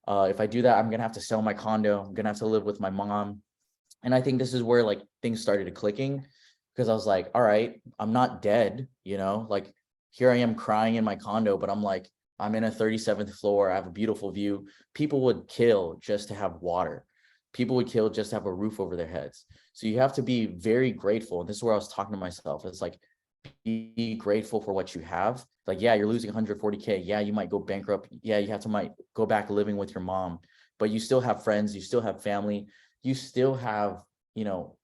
If I do that, I'm going to have to sell my condo. I'm going to have to live with my mom. And I think this is where like things started clicking because I was like, all right, I'm not dead, you know, like here I am crying in my condo, but I'm like, I'm in a 37th floor. I have a beautiful view. People would kill just to have water. People would kill just to have a roof over their heads. So you have to be very grateful. And this is where I was talking to myself. It's like, be grateful for what you have. Like, yeah, you're losing 140K. Yeah, you might go bankrupt. Yeah, you might go back living with your mom, but you still have friends. You still have family. You still have, you know,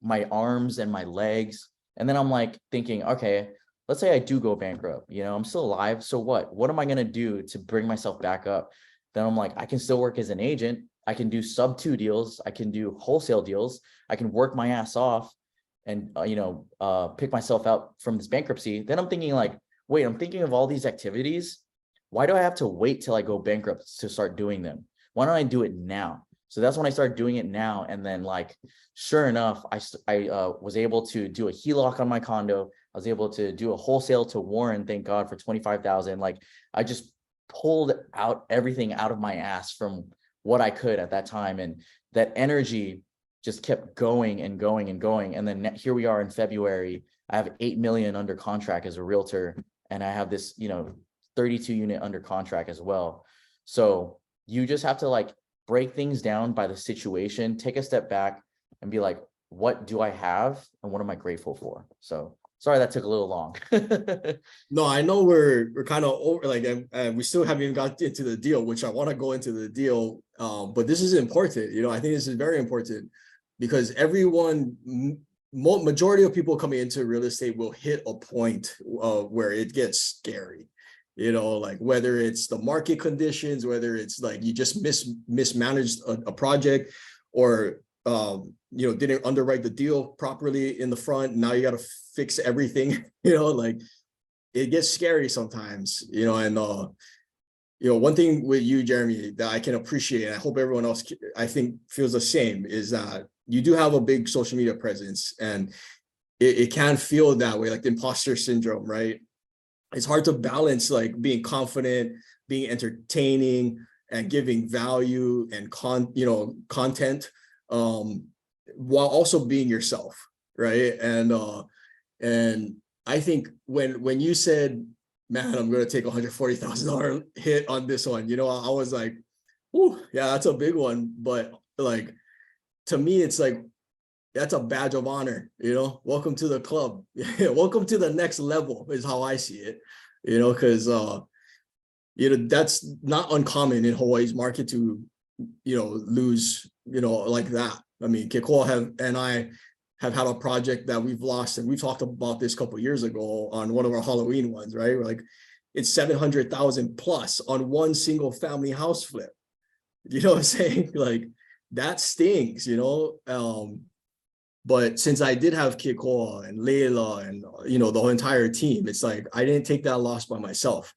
my arms and my legs. And then I'm like thinking, okay, let's say I do go bankrupt, you know, I'm still alive. So what am I going to do to bring myself back up? Then I'm like, I can still work as an agent. I can do sub 2 deals. I can do wholesale deals. I can work my ass off and, pick myself out from this bankruptcy. Then I'm thinking like, wait, I'm thinking of all these activities. Why do I have to wait till I go bankrupt to start doing them? Why don't I do it now? So that's when I started doing it now. And then like, sure enough, I was able to do a HELOC on my condo. I was able to do a wholesale to Warren, thank God, for 25,000. Like I just pulled out everything out of my ass from what I could at that time. And that energy just kept going and going and going. And then here we are in February, I have 8 million under contract as a realtor. And I have this, 32 unit under contract as well. So you just have to like break things down by the situation, take a step back and be like, what do I have? And what am I grateful for? So sorry, that took a little long. No, I know we're kind of over, like, and we still haven't even got into the deal, which I want to go into the deal. But this is important. I think this is very important because majority of people coming into real estate will hit a point where it gets scary. Like whether it's the market conditions, whether it's like you just mismanaged a project or didn't underwrite the deal properly in the front. Now you got to fix everything, like it gets scary sometimes, and one thing with you, Jeremy, that I can appreciate, and I hope everyone else, I think, feels the same, is that you do have a big social media presence, and it can feel that way, like the imposter syndrome, right? It's hard to balance like being confident, being entertaining, and giving value and content, while also being yourself, right? And I think when you said, man, I'm going to take $140,000 hit on this one, I was like, oh yeah, that's a big one. But like, to me, it's like, that's a badge of honor, welcome to the club. Welcome to the next level is how I see it, because that's not uncommon in Hawaii's market to, lose, like that. I mean, Kekoa and I have had a project that we've lost, and we talked about this a couple of years ago on one of our Halloween ones, right? We're like, it's 700,000 plus on one single family house flip. You know what I'm saying? Like that stings, but since I did have Kekoa and Leila and, the whole entire team, it's like, I didn't take that loss by myself.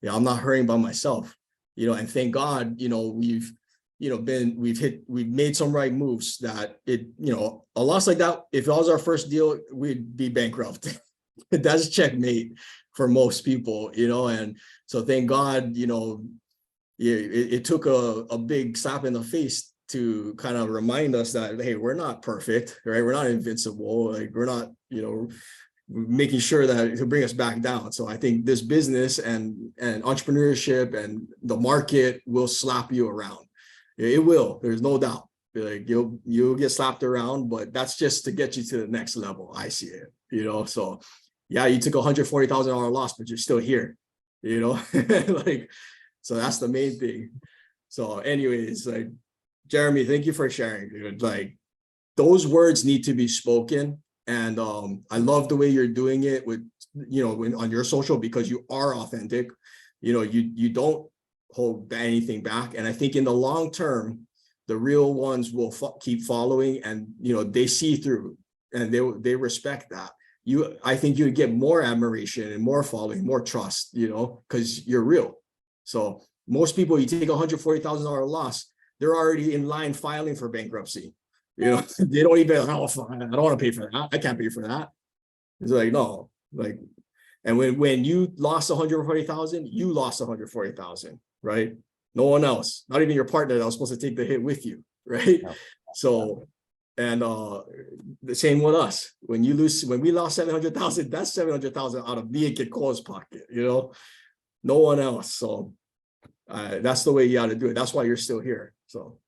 I'm not hurting by myself, and thank God, we've made some right moves that a loss like that, if it was our first deal, we'd be bankrupt. That's checkmate for most people, and so thank God, it took a big slap in the face to kind of remind us that, hey, we're not perfect, right? We're not invincible. Like we're not, making sure that to bring us back down. So I think this business and entrepreneurship and the market will slap you around. It will, there's no doubt. Like you'll get slapped around, but that's just to get you to the next level. I see it, you know. So yeah, you took $140,000 loss, but you're still here, you know. Like, so that's the main thing. So anyways, like, Jeremy, thank you for sharing, dude. Like, those words need to be spoken. And I love the way you're doing it with, you know, on your social, because you are authentic. You know, you don't hold anything back. And I think in the long term, the real ones will keep following, and, you know, they see through, and they respect that. I think you would get more admiration and more following, more trust, you know, because you're real. So most people, you take $140,000 loss, they're already in line filing for bankruptcy. You know, they don't even, oh, I don't want to pay for that. I can't pay for that. It's like, no, like, and when you lost 140,000, you lost 140,000, right? No one else, not even your partner that was supposed to take the hit with you, right? No. So, and the same with us. When we lost 700,000, that's 700,000 out of me and Kiko's pocket, you know, no one else. So that's the way you got to do it. That's why you're still here. So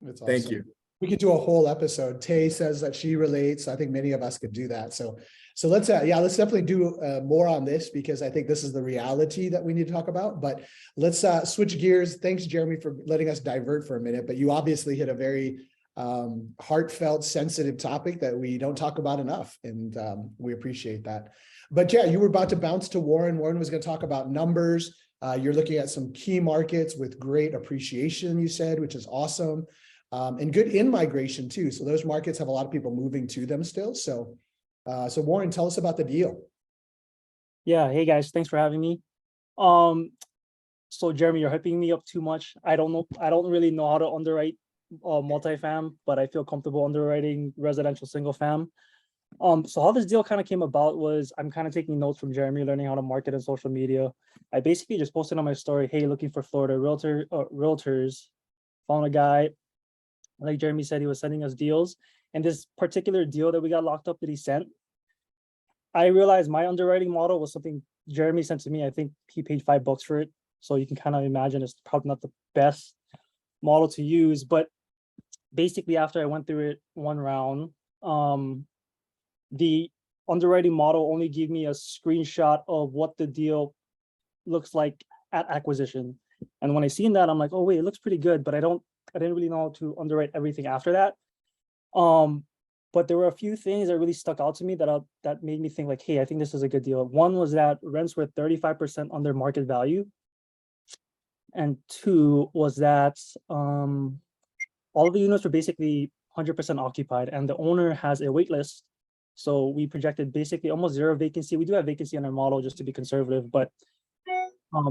That's awesome. thank you. We could do a whole episode. Tay says that she relates. I think many of us could do that. So let's let's definitely do more on this, because I think this is the reality that we need to talk about. But let's switch gears. Thanks, Jeremy, for letting us divert for a minute. But you obviously hit a very heartfelt, sensitive topic that we don't talk about enough, and we appreciate that. But yeah, you were about to bounce to Warren. Warren was going to talk about numbers. You're looking at some key markets with great appreciation, you said, which is awesome. And good in-migration too. So those markets have a lot of people moving to them still. So Warren, tell us about the deal. Yeah, hey guys, thanks for having me. So Jeremy, you're hyping me up too much. I don't really know how to underwrite multifam, but I feel comfortable underwriting residential single fam. So how this deal kind of came about was, I'm kind of taking notes from Jeremy, learning how to market on social media. I basically just posted on my story, hey, looking for Florida realtors, found a guy. Like Jeremy said, he was sending us deals, and this particular deal that we got locked up that he sent, I realized my underwriting model was something Jeremy sent to me. I think he paid $5 for it. So you can kind of imagine it's probably not the best model to use, but basically after I went through it one round, the underwriting model only gave me a screenshot of what the deal looks like at acquisition. And when I seen that, I'm like, oh wait, it looks pretty good, but I didn't really know how to underwrite everything after that. But there were a few things that really stuck out to me that made me think like, hey, I think this is a good deal. One was that rents were 35% under market value. And two was that all of the units were basically 100% occupied, and the owner has a wait list. So we projected basically almost zero vacancy. We do have vacancy in our model just to be conservative, but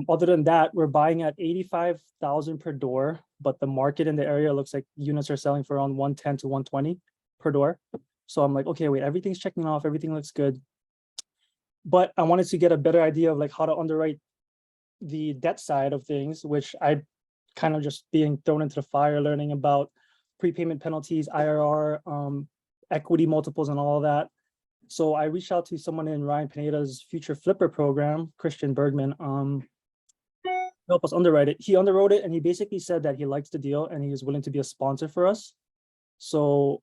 other than that, we're buying at 85,000 per door, but the market in the area looks like units are selling for around 110 to 120 per door. So I'm like, okay, wait, everything's checking off, everything looks good. But I wanted to get a better idea of like how to underwrite the debt side of things, which I kind of just being thrown into the fire, learning about prepayment penalties, IRR, equity multiples, and all of that. So I reached out to someone in Ryan Pineda's Future Flipper program, Christian Bergman, help us underwrite it. He underwrote it, and he basically said that he likes the deal and he was willing to be a sponsor for us. So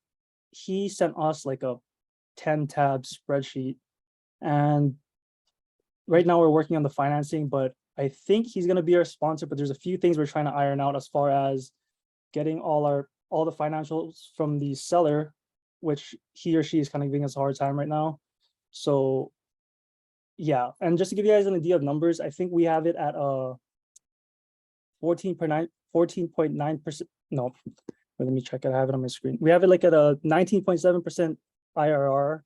he sent us like a 10-tab spreadsheet, and right now we're working on the financing, but I think he's going to be our sponsor, but there's a few things we're trying to iron out as far as getting all the financials from the seller, which he or she is kind of giving us a hard time right now. So yeah, and just to give you guys an idea of numbers, I think we have it at 14.9%. No, let me check it. I have it on my screen. We have it like at a 19.7% IRR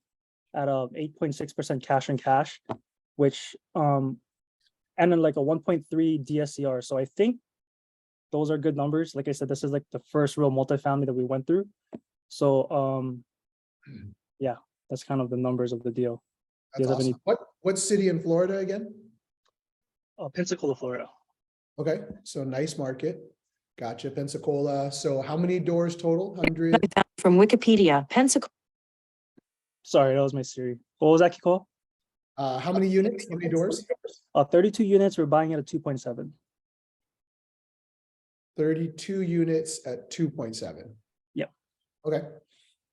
at a 8.6% cash on cash, which and then like a 1.3 DSCR. So I think those are good numbers. Like I said, this is like the first real multifamily that we went through. So yeah, that's kind of the numbers of the deal. That's awesome. What city in Florida again? Pensacola, Florida. Okay, so nice market. Gotcha, Pensacola. So how many doors total? 100? From Wikipedia, Pensacola. Sorry, that was my Siri. What was that, Kiko? How many units? How many doors? 32 units. We're buying it at 2.7. 32 units at 2.7. Yep. Okay,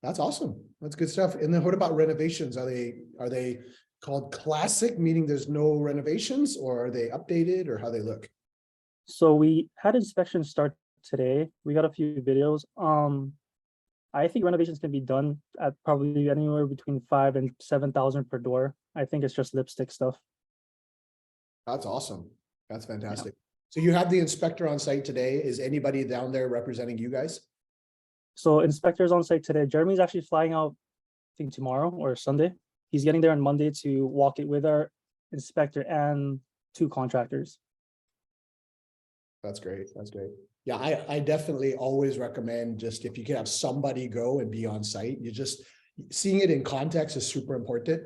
that's awesome. That's good stuff. And then what about renovations? Are they called classic, meaning there's no renovations, or are they updated, or how they look? So we had inspection start today. We got a few videos. I think renovations can be done at probably anywhere between 5 and 7,000 per door. I think it's just lipstick stuff. That's awesome. That's fantastic. So you have the inspector on site today. Is anybody down there representing you guys? So inspectors on site today. Jeremy's actually flying out, I think tomorrow or Sunday. He's getting there on Monday to walk it with our inspector and 2 contractors. That's great. That's great. Yeah, I definitely always recommend, just if you can have somebody go and be on site, you just seeing it in context is super important.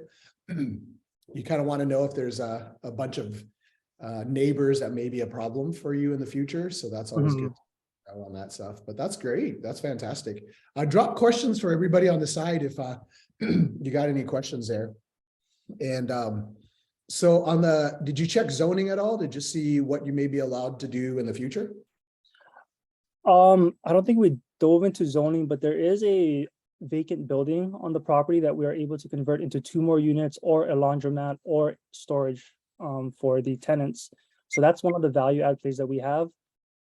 You kind of want to know if there's a bunch of neighbors that may be a problem for you in the future. So that's always good to know on that stuff. But that's great. That's fantastic. Drop questions for everybody on the side if you got any questions there. And so on did you check zoning at all? Did you see what you may be allowed to do in the future? I don't think we dove into zoning, but there is a vacant building on the property that we are able to convert into 2 more units or a laundromat or storage for the tenants. So that's one of the value add plays that we have.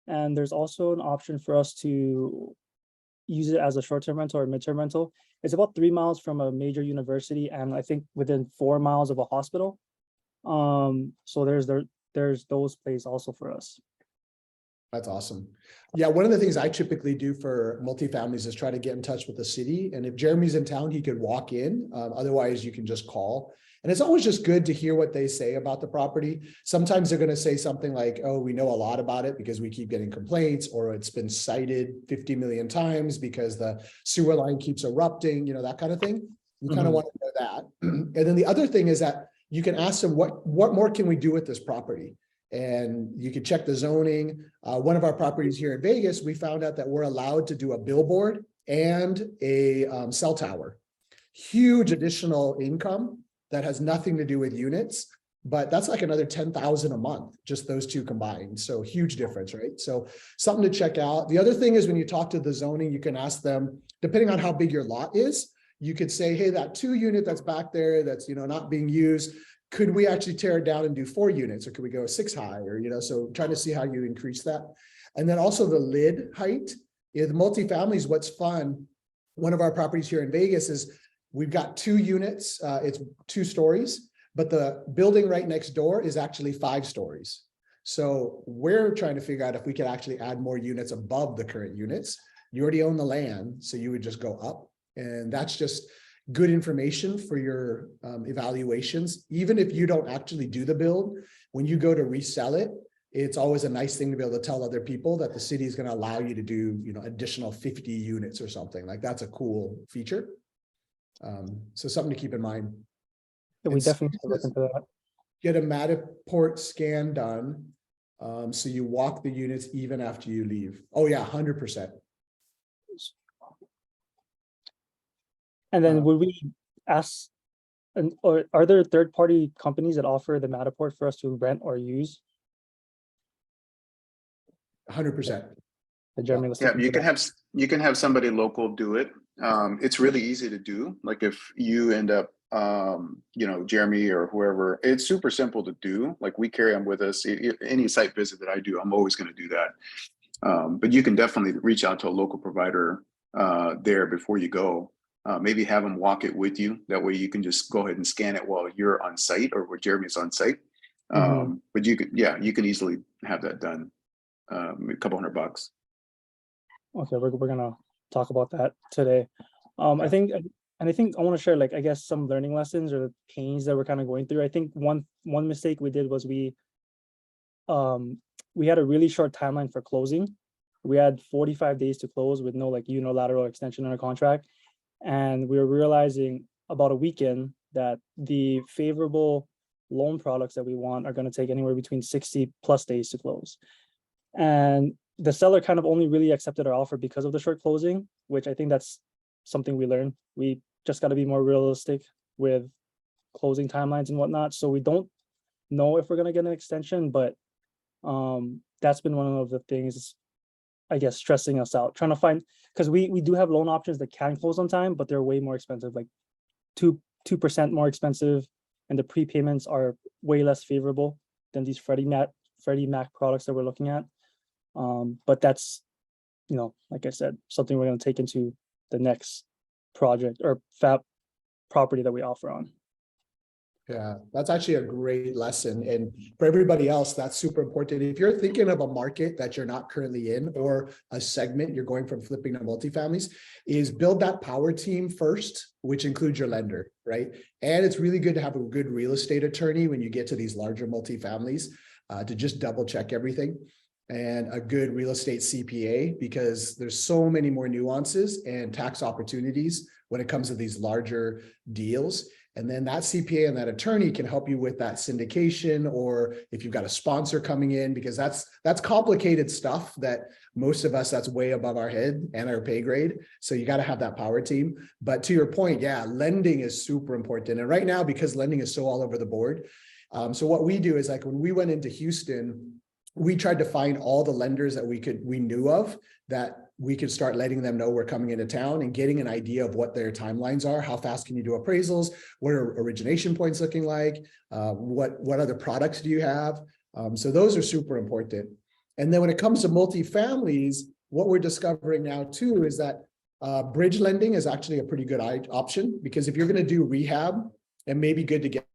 And there's also an option for us to use it as a short-term rental or mid-term rental. It's about 3 miles from a major university and I think within 4 miles of a hospital. So there's those plays also for us. That's awesome. Yeah, one of the things I typically do for multifamilies is try to get in touch with the city. And if Jeremy's in town, he could walk in. Otherwise, you can just call. And it's always just good to hear what they say about the property. Sometimes they're going to say something like, oh, we know a lot about it because we keep getting complaints, or it's been cited 50 million times because the sewer line keeps erupting, that kind of thing. You kind of want to know that. And then the other thing is that you can ask them, what more can we do with this property? And you can check the zoning. One of our properties here in Vegas, we found out that we're allowed to do a billboard and a cell tower. Huge additional income that has nothing to do with units, but that's like another 10,000 a month, just those 2 combined. So huge difference, right? So something to check out. The other thing is when you talk to the zoning, you can ask them, depending on how big your lot is, you could say, hey, that 2 unit that's back there that's not being used, could we actually tear it down and do 4 units, or could we go 6 high, or so trying to see how you increase that. And then also the lid height. The multifamilies, what's fun, one of our properties here in Vegas is we've got 2 units, it's 2 stories, but the building right next door is actually 5 stories. So we're trying to figure out if we could actually add more units above the current units. You already own the land, so you would just go up, and that's just good information for your evaluations. Even if you don't actually do the build, when you go to resell it, it's always a nice thing to be able to tell other people that the city is going to allow you to do, additional 50 units or something. Like, that's a cool feature. So something to keep in mind. Yeah, we definitely look into that. Get a Matterport scan done. So you walk the units even after you leave. Oh yeah, 100%. And then would we ask, or are there third-party companies that offer the Matterport for us to rent or use? 100%. Jeremy was Yeah, you can have somebody local do it. It's really easy to do. Like if you end up, Jeremy or whoever, it's super simple to do. Like we carry them with us. Any site visit that I do, I'm always going to do that. But you can definitely reach out to a local provider there before you go. Maybe have them walk it with you. That way you can just go ahead and scan it while you're on site or where Jeremy's on site. But you can easily have that done. A couple $100. Okay, we're gonna talk about that today. I think I want to share, like, I guess some learning lessons or the pains that we're kind of going through. I think one mistake we did was we had a really short timeline for closing. We had 45 days to close with no like unilateral extension in our contract. And we were realizing about a weekend that the favorable loan products that we want are going to take anywhere between 60+ days to close. And the seller kind of only really accepted our offer because of the short closing, which I think that's something we learned. We just got to be more realistic with closing timelines and whatnot. So we don't know if we're going to get an extension, but that's been one of the things I guess, stressing us out, trying to find, because we do have loan options that can close on time, but they're way more expensive, like 2% more expensive, and the prepayments are way less favorable than these Freddie Mac products that we're looking at. But that's, like I said, something we're going to take into the next project or property that we offer on. Yeah, that's actually a great lesson. And for everybody else, that's super important. If you're thinking of a market that you're not currently in, or a segment you're going from flipping to multifamilies, is build that power team first, which includes your lender, right? And it's really good to have a good real estate attorney when you get to these larger multifamilies, to just double check everything, and a good real estate CPA, because there's so many more nuances and tax opportunities when it comes to these larger deals. And then that CPA and that attorney can help you with that syndication, or if you've got a sponsor coming in, because that's complicated stuff that most of us, that's way above our head and our pay grade. So you got to have that power team. But to your point, yeah, lending is super important. And right now, because lending is so all over the board. So what we do is, like, when we went into Houston, we tried to find all the lenders that we knew of, that we could start letting them know we're coming into town, and getting an idea of what their timelines are. How fast can you do appraisals? What are origination points looking like? What other products do you have? So those are super important. And then when it comes to multifamilies, what we're discovering now too is that bridge lending is actually a pretty good option, because if you're going to do rehab, it may be good to get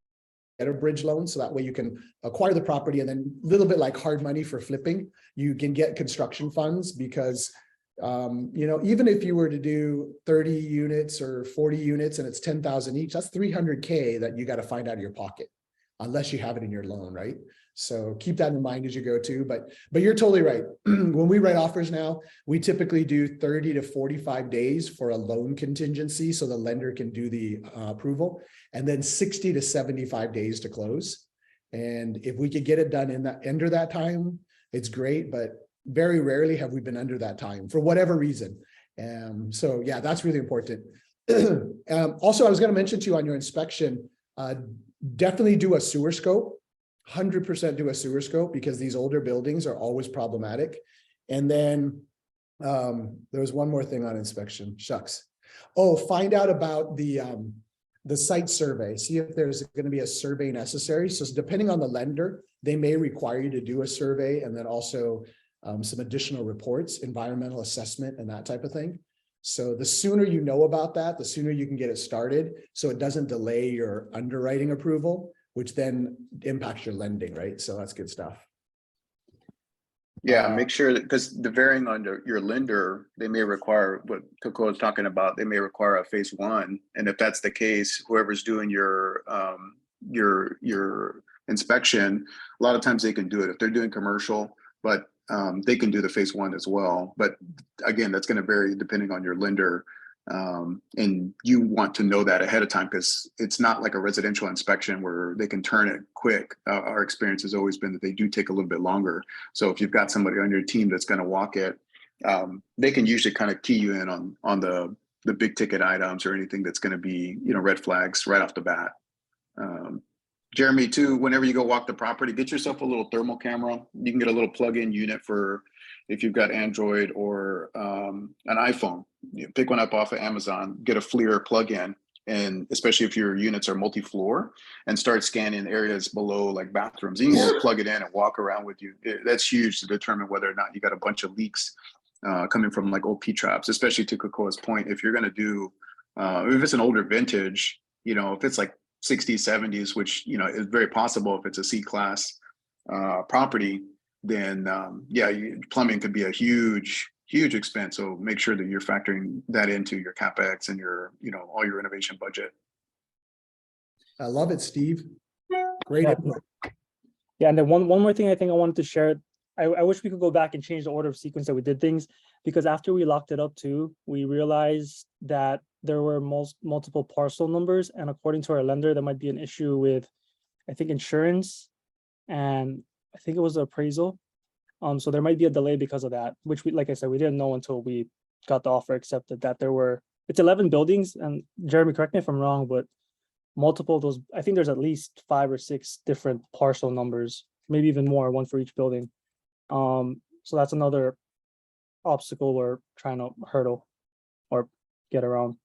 a bridge loan, so that way you can acquire the property, and then a little bit like hard money for flipping, you can get construction funds, because even if you were to do 30 units or 40 units and it's 10,000 each, that's 300K that you got to find out of your pocket, unless you have it in your loan, right? So keep that in mind as you go too. But you're totally right. When we write offers now, we typically do 30 to 45 days for a loan contingency, so the lender can do the approval, and then 60 to 75 days to close. And if we could get it done under that time, it's great. But very rarely have we been under that time for whatever reason. So yeah, that's really important. Also, I was going to mention to you on your inspection, definitely do a sewer scope. 100% do a sewer scope, because these older buildings are always problematic. And then there was one more thing on inspection. Shucks. Oh, find out about the site survey. See if there's going to be a survey necessary. So depending on the lender, they may require you to do a survey, and then also some additional reports, environmental assessment, and that type of thing. So the sooner you know about that, the sooner you can get it started, so it doesn't delay your underwriting approval, which then impacts your lending, right? So that's good stuff. Yeah, make sure that, because the varying on your lender, they may require what Coco is talking about. They may require a phase one, and if that's the case, whoever's doing your inspection, a lot of times they can do it if they're doing commercial, but they can do the phase one as well. But again, that's going to vary depending on your lender. And you want to know that ahead of time, because it's not like a residential inspection where they can turn it quick. Our experience has always been that they do take a little bit longer. So if you've got somebody on your team that's going to walk it, they can usually kind of key you in on the big ticket items or anything that's going to be, red flags right off the bat. Jeremy, too, whenever you go walk the property, get yourself a little thermal camera. You can get a little plug-in unit for if you've got Android or an iPhone. You pick one up off of Amazon, get a FLIR plug-in, and especially if your units are multi-floor, and start scanning areas below, like bathrooms. You can just plug it in and walk around with you. That's huge to determine whether or not you got a bunch of leaks coming from like old P-traps, especially to Kokoa's point. If you're going to do, if it's an older vintage, if it's like 60s, 70s, which, is very possible if it's a C-class property, then plumbing could be a huge expense. So make sure that you're factoring that into your CapEx and your, all your renovation budget. I love it, Steve. Great. Yeah. Yeah, and then one more thing I think I wanted to share. I wish we could go back and change the order of sequence that we did things, because after we locked it up too, we realized that there were multiple parcel numbers, and according to our lender, there might be an issue with, I think, insurance, and I think it was the appraisal. So there might be a delay because of that, which we, like I said, we didn't know until we got the offer accepted, that it's 11 buildings, and Jeremy, correct me if I'm wrong, but multiple of those, I think there's at least 5 or 6 different parcel numbers, maybe even more, one for each building. So that's another obstacle we're trying to hurdle or get around?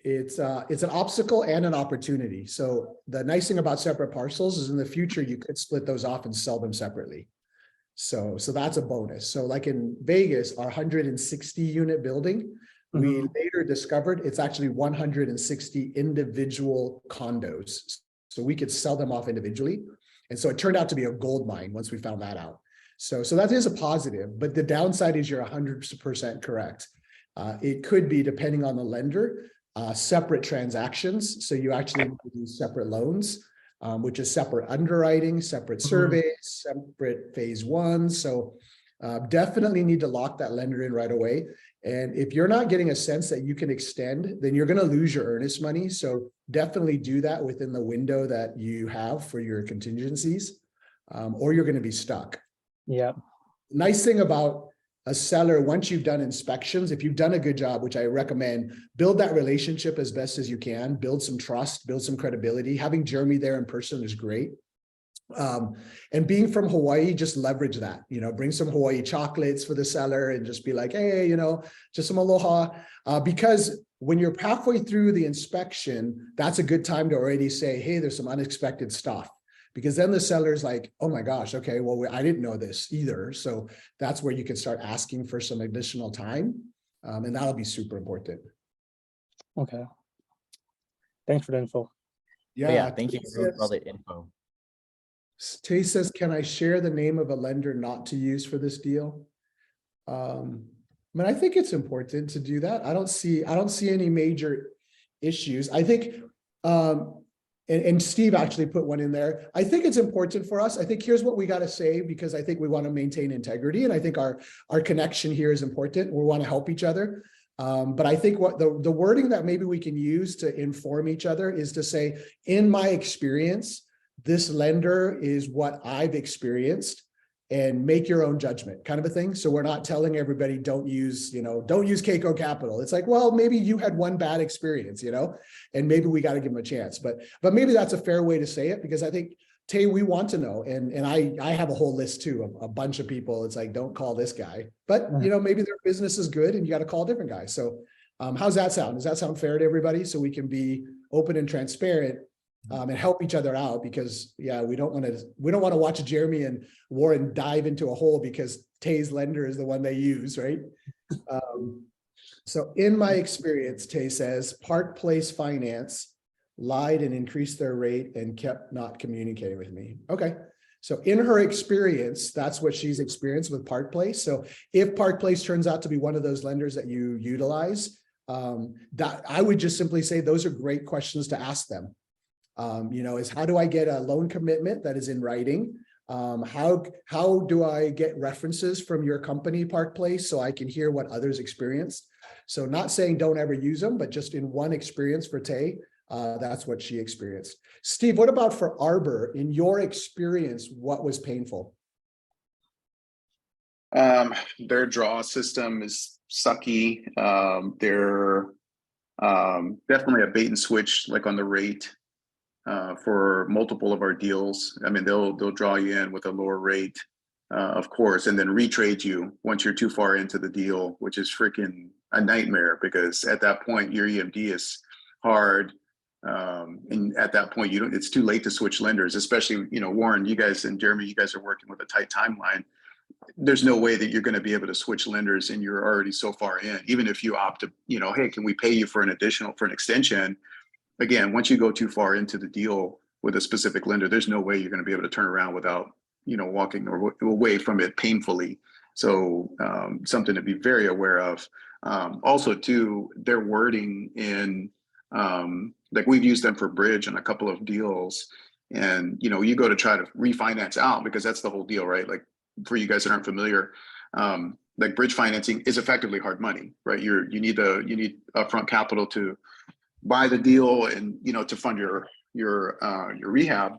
It's an obstacle and an opportunity. So the nice thing about separate parcels is in the future, you could split those off and sell them separately. So that's a bonus. So like in Vegas, our 160 unit building, we later discovered it's actually 160 individual condos. So we could sell them off individually. And so it turned out to be a gold mine once we found that out. So that is a positive, but the downside is you're 100% correct. It could be, depending on the lender, separate transactions. So you actually do separate loans, which is separate underwriting, separate surveys, separate phase one. So definitely need to lock that lender in right away. And if you're not getting a sense that you can extend, then you're going to lose your earnest money. So definitely do that within the window that you have for your contingencies, or you're going to be stuck. Yeah. Nice thing about a seller, once you've done inspections, if you've done a good job, which I recommend, build that relationship as best as you can, build some trust, build some credibility. Having Jeremy there in person is great. And being from Hawaii, just leverage that, bring some Hawaii chocolates for the seller and just be like, hey, just some aloha. Because when you're halfway through the inspection, that's a good time to already say, hey, there's some unexpected stuff. Because then the seller's like, oh my gosh, okay, well, I didn't know this either. So that's where you can start asking for some additional time. And that'll be super important. Okay. Thanks for the info. Yeah, thank you for all the info. Tay says, can I share the name of a lender not to use for this deal? I think it's important to do that. I don't see any major issues. I think, and Steve actually put one in there. I think it's important for us. I think here's what we got to say, because I think we want to maintain integrity. And I think our connection here is important. We want to help each other. But I think what the wording that maybe we can use to inform each other is to say, in my experience, this lender is what I've experienced, and make your own judgment, kind of a thing. So we're not telling everybody don't use Keiko Capital. It's like, well, maybe you had one bad experience, and maybe we got to give them a chance. But maybe that's a fair way to say it, because I think, Tay, we want to know, and I have a whole list too of a bunch of people. It's like, don't call this guy, but maybe their business is good and you got to call a different guy. So how's that sound? Does that sound fair to everybody? So we can be open and transparent. And help each other out, because we don't want to watch Jeremy and Warren dive into a hole because Tay's lender is the one they use, right? So in my experience, Tay says, Park Place Finance lied and increased their rate and kept not communicating with me. Okay. So in her experience, that's what she's experienced with Park Place. So if Park Place turns out to be one of those lenders that you utilize, that I would just simply say those are great questions to ask them. Is how do I get a loan commitment that is in writing? How do I get references from your company, Park Place, so I can hear what others experienced? So not saying don't ever use them, but just in one experience for Tay, that's what she experienced. Steve, what about for Arbor? In your experience, what was painful? Their draw system is sucky. They're definitely a bait and switch, like on the rate. For multiple of our deals. I mean, they'll draw you in with a lower rate, of course, and then retrade you once you're too far into the deal, which is freaking a nightmare, because at that point your EMD is hard. And at that point, it's too late to switch lenders, especially, Warren, you guys and Jeremy, you guys are working with a tight timeline. There's no way that you're going to be able to switch lenders and you're already so far in, even if you opt to, hey, can we pay you for an extension? Again, once you go too far into the deal with a specific lender, there's no way you're going to be able to turn around without, walking away from it painfully. So something to be very aware of. Also, too, their wording in, like we've used them for bridge on a couple of deals, and you go to try to refinance out, because that's the whole deal, right? Like for you guys that aren't familiar, like bridge financing is effectively hard money, right? You need upfront capital to buy the deal and to fund your rehab,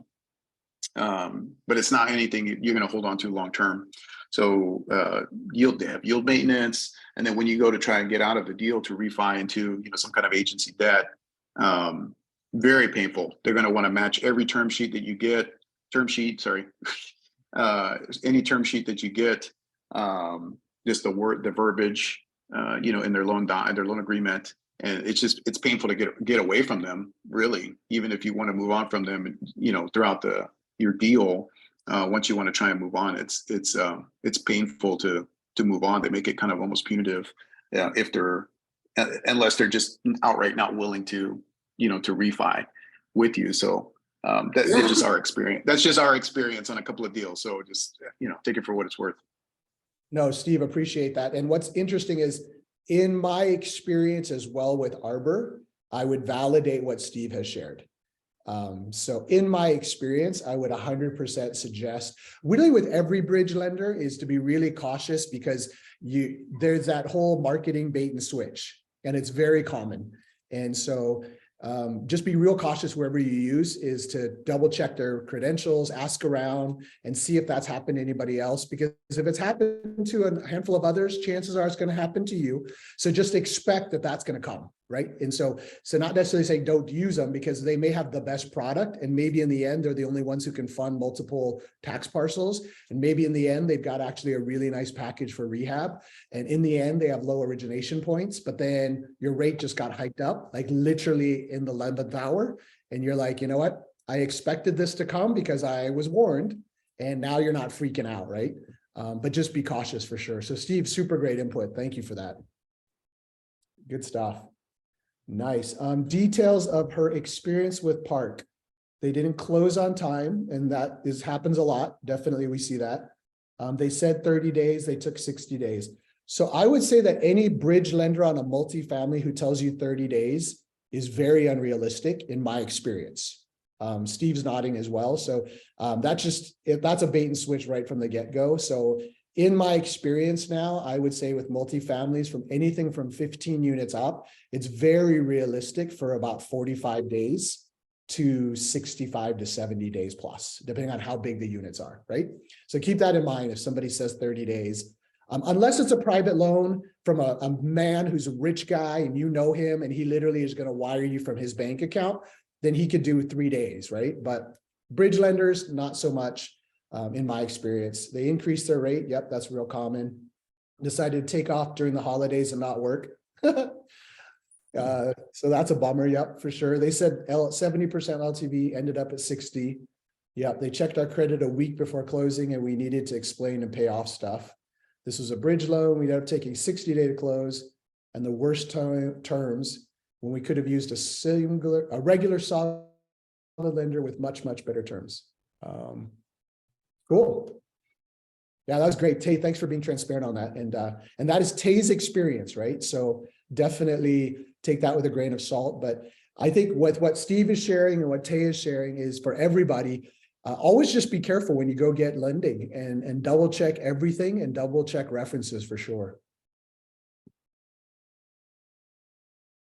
but it's not anything you're going to hold on to long term. So they have yield maintenance, and then when you go to try and get out of the deal to refi into some kind of agency debt, very painful. They're going to want to match every any term sheet that you get. just the verbiage, in their loan agreement. And it's painful to get away from them, really, even if you want to move on from them, throughout your deal. Once you want to try and move on, it's painful to move on. They make it kind of almost punitive, if they're unless they're just outright not willing to refi with you. So that's just our experience. That's just our experience on a couple of deals. So just take it for what it's worth. No, Steve, appreciate that. And what's interesting is, in my experience as well with Arbor, I would validate what Steve has shared. So in my experience, I would 100% suggest, really with every bridge lender, is to be really cautious, because there's that whole marketing bait and switch, and it's very common. And so just be real cautious wherever you use, is to double check their credentials, ask around, and see if that's happened to anybody else. Because if it's happened to a handful of others, chances are it's going to happen to you. So just expect that that's going to come, right? And so not necessarily saying don't use them, because they may have the best product, and maybe in the end they're the only ones who can fund multiple tax parcels, and maybe in the end they've got actually a really nice package for rehab, and in the end they have low origination points, but then your rate just got hiked up, like literally in the 11th hour, and you're like, you know what, I expected this to come because I was warned, and now you're not freaking out, right? But just be cautious for sure. So Steve, super great input. Thank you for that. Good stuff. Nice. Details of her experience with Park. They didn't close on time, and that happens a lot. Definitely, we see that. They said 30 days, they took 60 days. So I would say that any bridge lender on a multifamily who tells you 30 days is very unrealistic in my experience. Steve's nodding as well. So that's a bait and switch right from the get-go. So in my experience now, I would say with multifamilies, from anything from 15 units up, it's very realistic for about 45 days to 65 to 70 days plus, depending on how big the units are, right? So keep that in mind if somebody says 30 days. Unless it's a private loan from a man who's a rich guy and you know him and he literally is going to wire you from his bank account, then he could do 3 days, right? But bridge lenders, not so much. In my experience, they increased their rate. Yep, that's real common. Decided to take off during the holidays and not work. So that's a bummer. Yep, for sure. They said 70% LTV, ended up at 60. Yep, they checked our credit a week before closing, and we needed to explain and pay off stuff. This was a bridge loan. We ended up taking 60-day to close, and the worst terms when we could have used a regular solid lender with much better terms. Cool. Yeah, that was great. Tay, thanks for being transparent on that. And that is Tay's experience, right? So definitely take that with a grain of salt. But I think with what Steve is sharing and what Tay is sharing is for everybody, always just be careful when you go get lending, and double check everything and double check references for sure.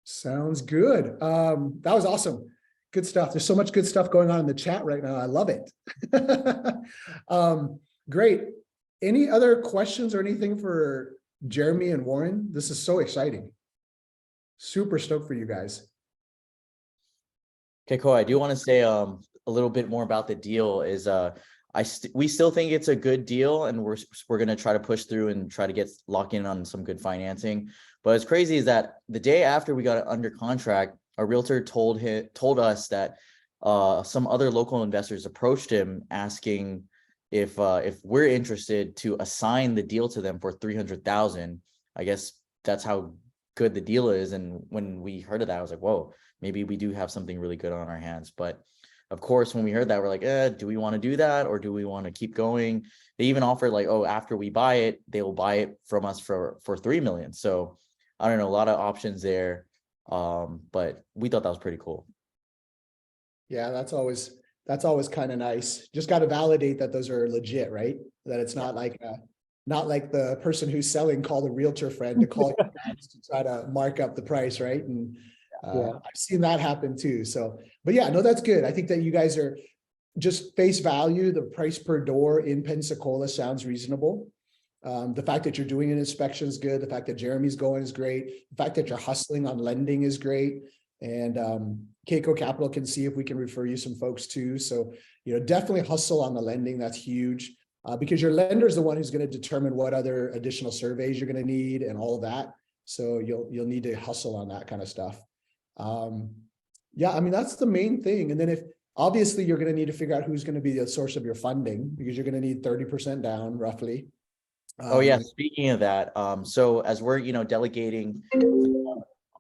Sounds good. That was awesome. Good stuff. There's so much good stuff going on in the chat right now. I love it. Great. Any other questions or anything for Jeremy and Warren? This is so exciting. Super stoked for you guys. Okay, cool. I do want to say a little bit more about the deal. Is we still think it's a good deal, and we're going to try to push through and try to get locked in on some good financing. But what's crazy is that the day after we got it under contract, a realtor told us that some other local investors approached him asking if we're interested to assign the deal to them for $300,000. I guess that's how good the deal is. And when we heard of that, I was like, whoa, maybe we do have something really good on our hands. But of course, when we heard that, we're like, do we want to do that, or do we want to keep going? They even offered like, oh, after we buy it, they will buy it from us for $3 million. So I don't know, a lot of options there. But we thought that was pretty cool. Yeah, that's always kind of nice. Just got to validate that those are legit, right? That it's not like the person who's selling called a realtor friend to call you guys to try to mark up the price, right? And I've seen that happen too. So, but yeah, no, that's good. I think that you guys are just face value. The price per door in Pensacola sounds reasonable. The fact that you're doing an inspection is good. The fact that Jeremy's going is great. The fact that you're hustling on lending is great. And Keiko Capital can see if we can refer you some folks too. So, definitely hustle on the lending. That's huge. because your lender is the one who's going to determine what other additional surveys you're going to need and all of that. So you'll need to hustle on that kind of stuff. Yeah, I mean, that's the main thing. And then if obviously you're going to need to figure out who's going to be the source of your funding, because you're going to need 30% down roughly. Oh yeah, speaking of that, so as we're, delegating,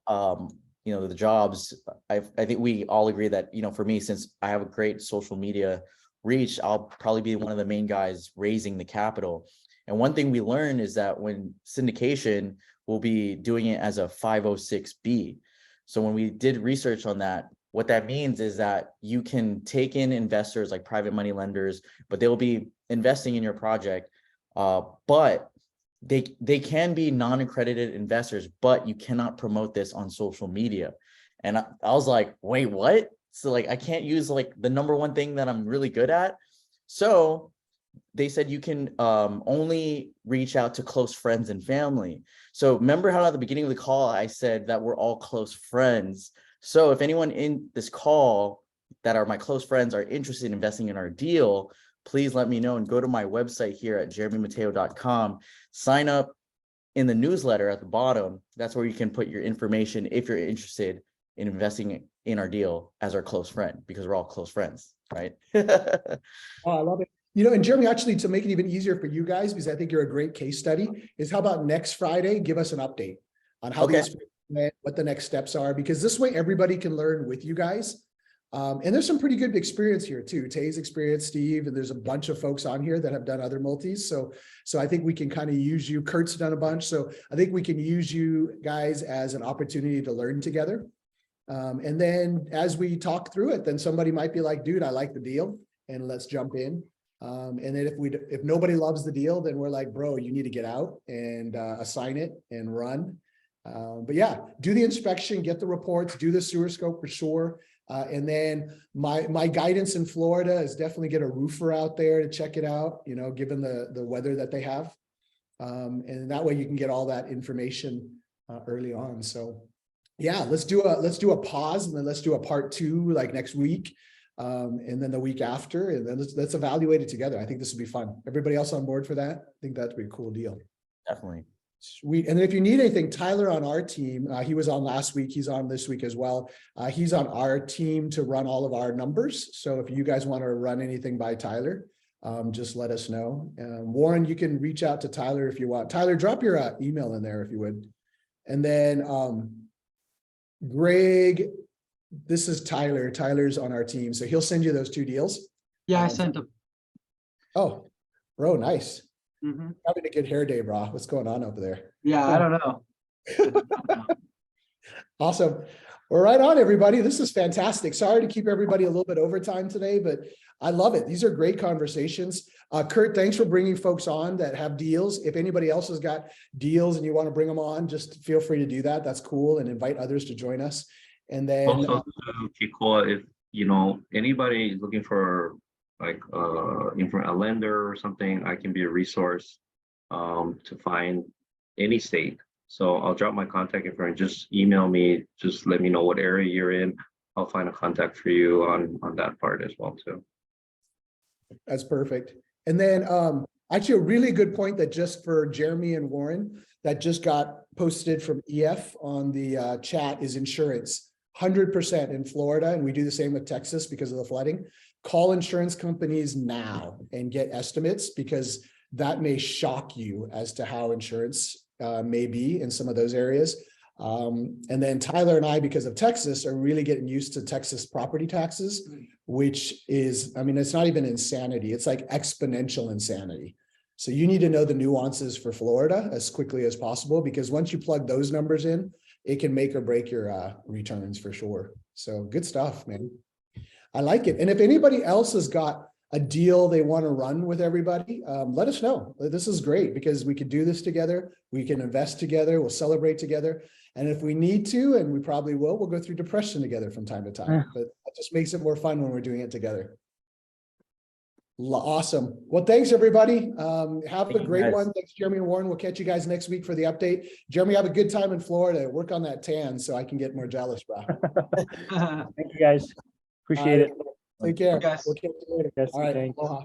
the jobs, I think we all agree that, for me, since I have a great social media reach, I'll probably be one of the main guys raising the capital. And one thing we learned is that when syndication, we'll be doing it as a 506B. So when we did research on that, what that means is that you can take in investors like private money lenders, but they'll be investing in your project. But they can be non-accredited investors, but you cannot promote this on social media. And I was like, wait, what? So like, I can't use like the number one thing that I'm really good at. So they said you can only reach out to close friends and family. So remember how at the beginning of the call, I said that we're all close friends. So if anyone in this call that are my close friends are interested in investing in our deal, please let me know and go to my website here at jeremymateo.com. Sign up in the newsletter at the bottom. That's where you can put your information if you're interested in investing in our deal as our close friend, because we're all close friends, right? Oh, I love it. And Jeremy, actually, to make it even easier for you guys, because I think you're a great case study, is how about next Friday, give us an update on how these went, what the next steps are, because this way everybody can learn with you guys. And there's some pretty good experience here too. Tay's experience, Steve, and there's a bunch of folks on here that have done other multis. So I think we can kind of use you. Kurt's done a bunch. So I think we can use you guys as an opportunity to learn together. And then as we talk through it, then somebody might be like, dude, I like the deal and let's jump in. And then if nobody loves the deal, then we're like, bro, you need to get out and assign it and run. But yeah, do the inspection, get the reports, do the sewer scope for sure. And then my guidance in Florida is definitely get a roofer out there to check it out, given the weather that they have. And that way you can get all that information early on. So yeah, let's do a pause, and then let's do a part 2 like next week. And then the week after, and then let's evaluate it together. I think this would be fun. Everybody else on board for that? I think that'd be a cool deal. Definitely. Sweet. And then if you need anything, Tyler on our team, he was on last week. He's on this week as well. He's on our team to run all of our numbers. So if you guys want to run anything by Tyler, just let us know. Warren, you can reach out to Tyler if you want. Tyler, drop your email in there if you would. And then Greg, this is Tyler. Tyler's on our team. So he'll send you those 2 deals. Yeah, I sent them. Oh, bro, nice. Mhm. Having a good hair day, bro. What's going on over there? Yeah, I don't know. Awesome. Well, right on, everybody. This is fantastic. Sorry to keep everybody a little bit overtime today, but I love it. These are great conversations. Kurt, thanks for bringing folks on that have deals. If anybody else has got deals and you want to bring them on, just feel free to do that. That's cool, and invite others to join us. And then also, Kikoa, if anybody is looking for like a lender or something, I can be a resource to find any state. So I'll drop my contact information. Just email me. Just let me know what area you're in. I'll find a contact for you on that part as well too. That's perfect. And then actually a really good point that just for Jeremy and Warren that just got posted from EF on the chat is insurance. 100% in Florida, and we do the same with Texas because of the flooding. Call insurance companies now and get estimates, because that may shock you as to how insurance may be in some of those areas. And then Tyler and I, because of Texas, are really getting used to Texas property taxes, which is, I mean, it's not even insanity. It's like exponential insanity. So you need to know the nuances for Florida as quickly as possible, because once you plug those numbers in, it can make or break your returns for sure. So good stuff, man. I like it. And if anybody else has got a deal they want to run with everybody, let us know. This is great because we can do this together. We can invest together. We'll celebrate together. And if we need to, and we probably will, we'll go through depression together from time to time. But that just makes it more fun when we're doing it together. Awesome. Well, thanks, everybody. Have a great one. Thanks, Jeremy and Warren. We'll catch you guys next week for the update. Jeremy, have a good time in Florida. Work on that tan so I can get more jealous, bro. Thank you, guys. Appreciate it. Take care. Okay, guys. We'll catch you later. Yes, All right. thanks. Aloha.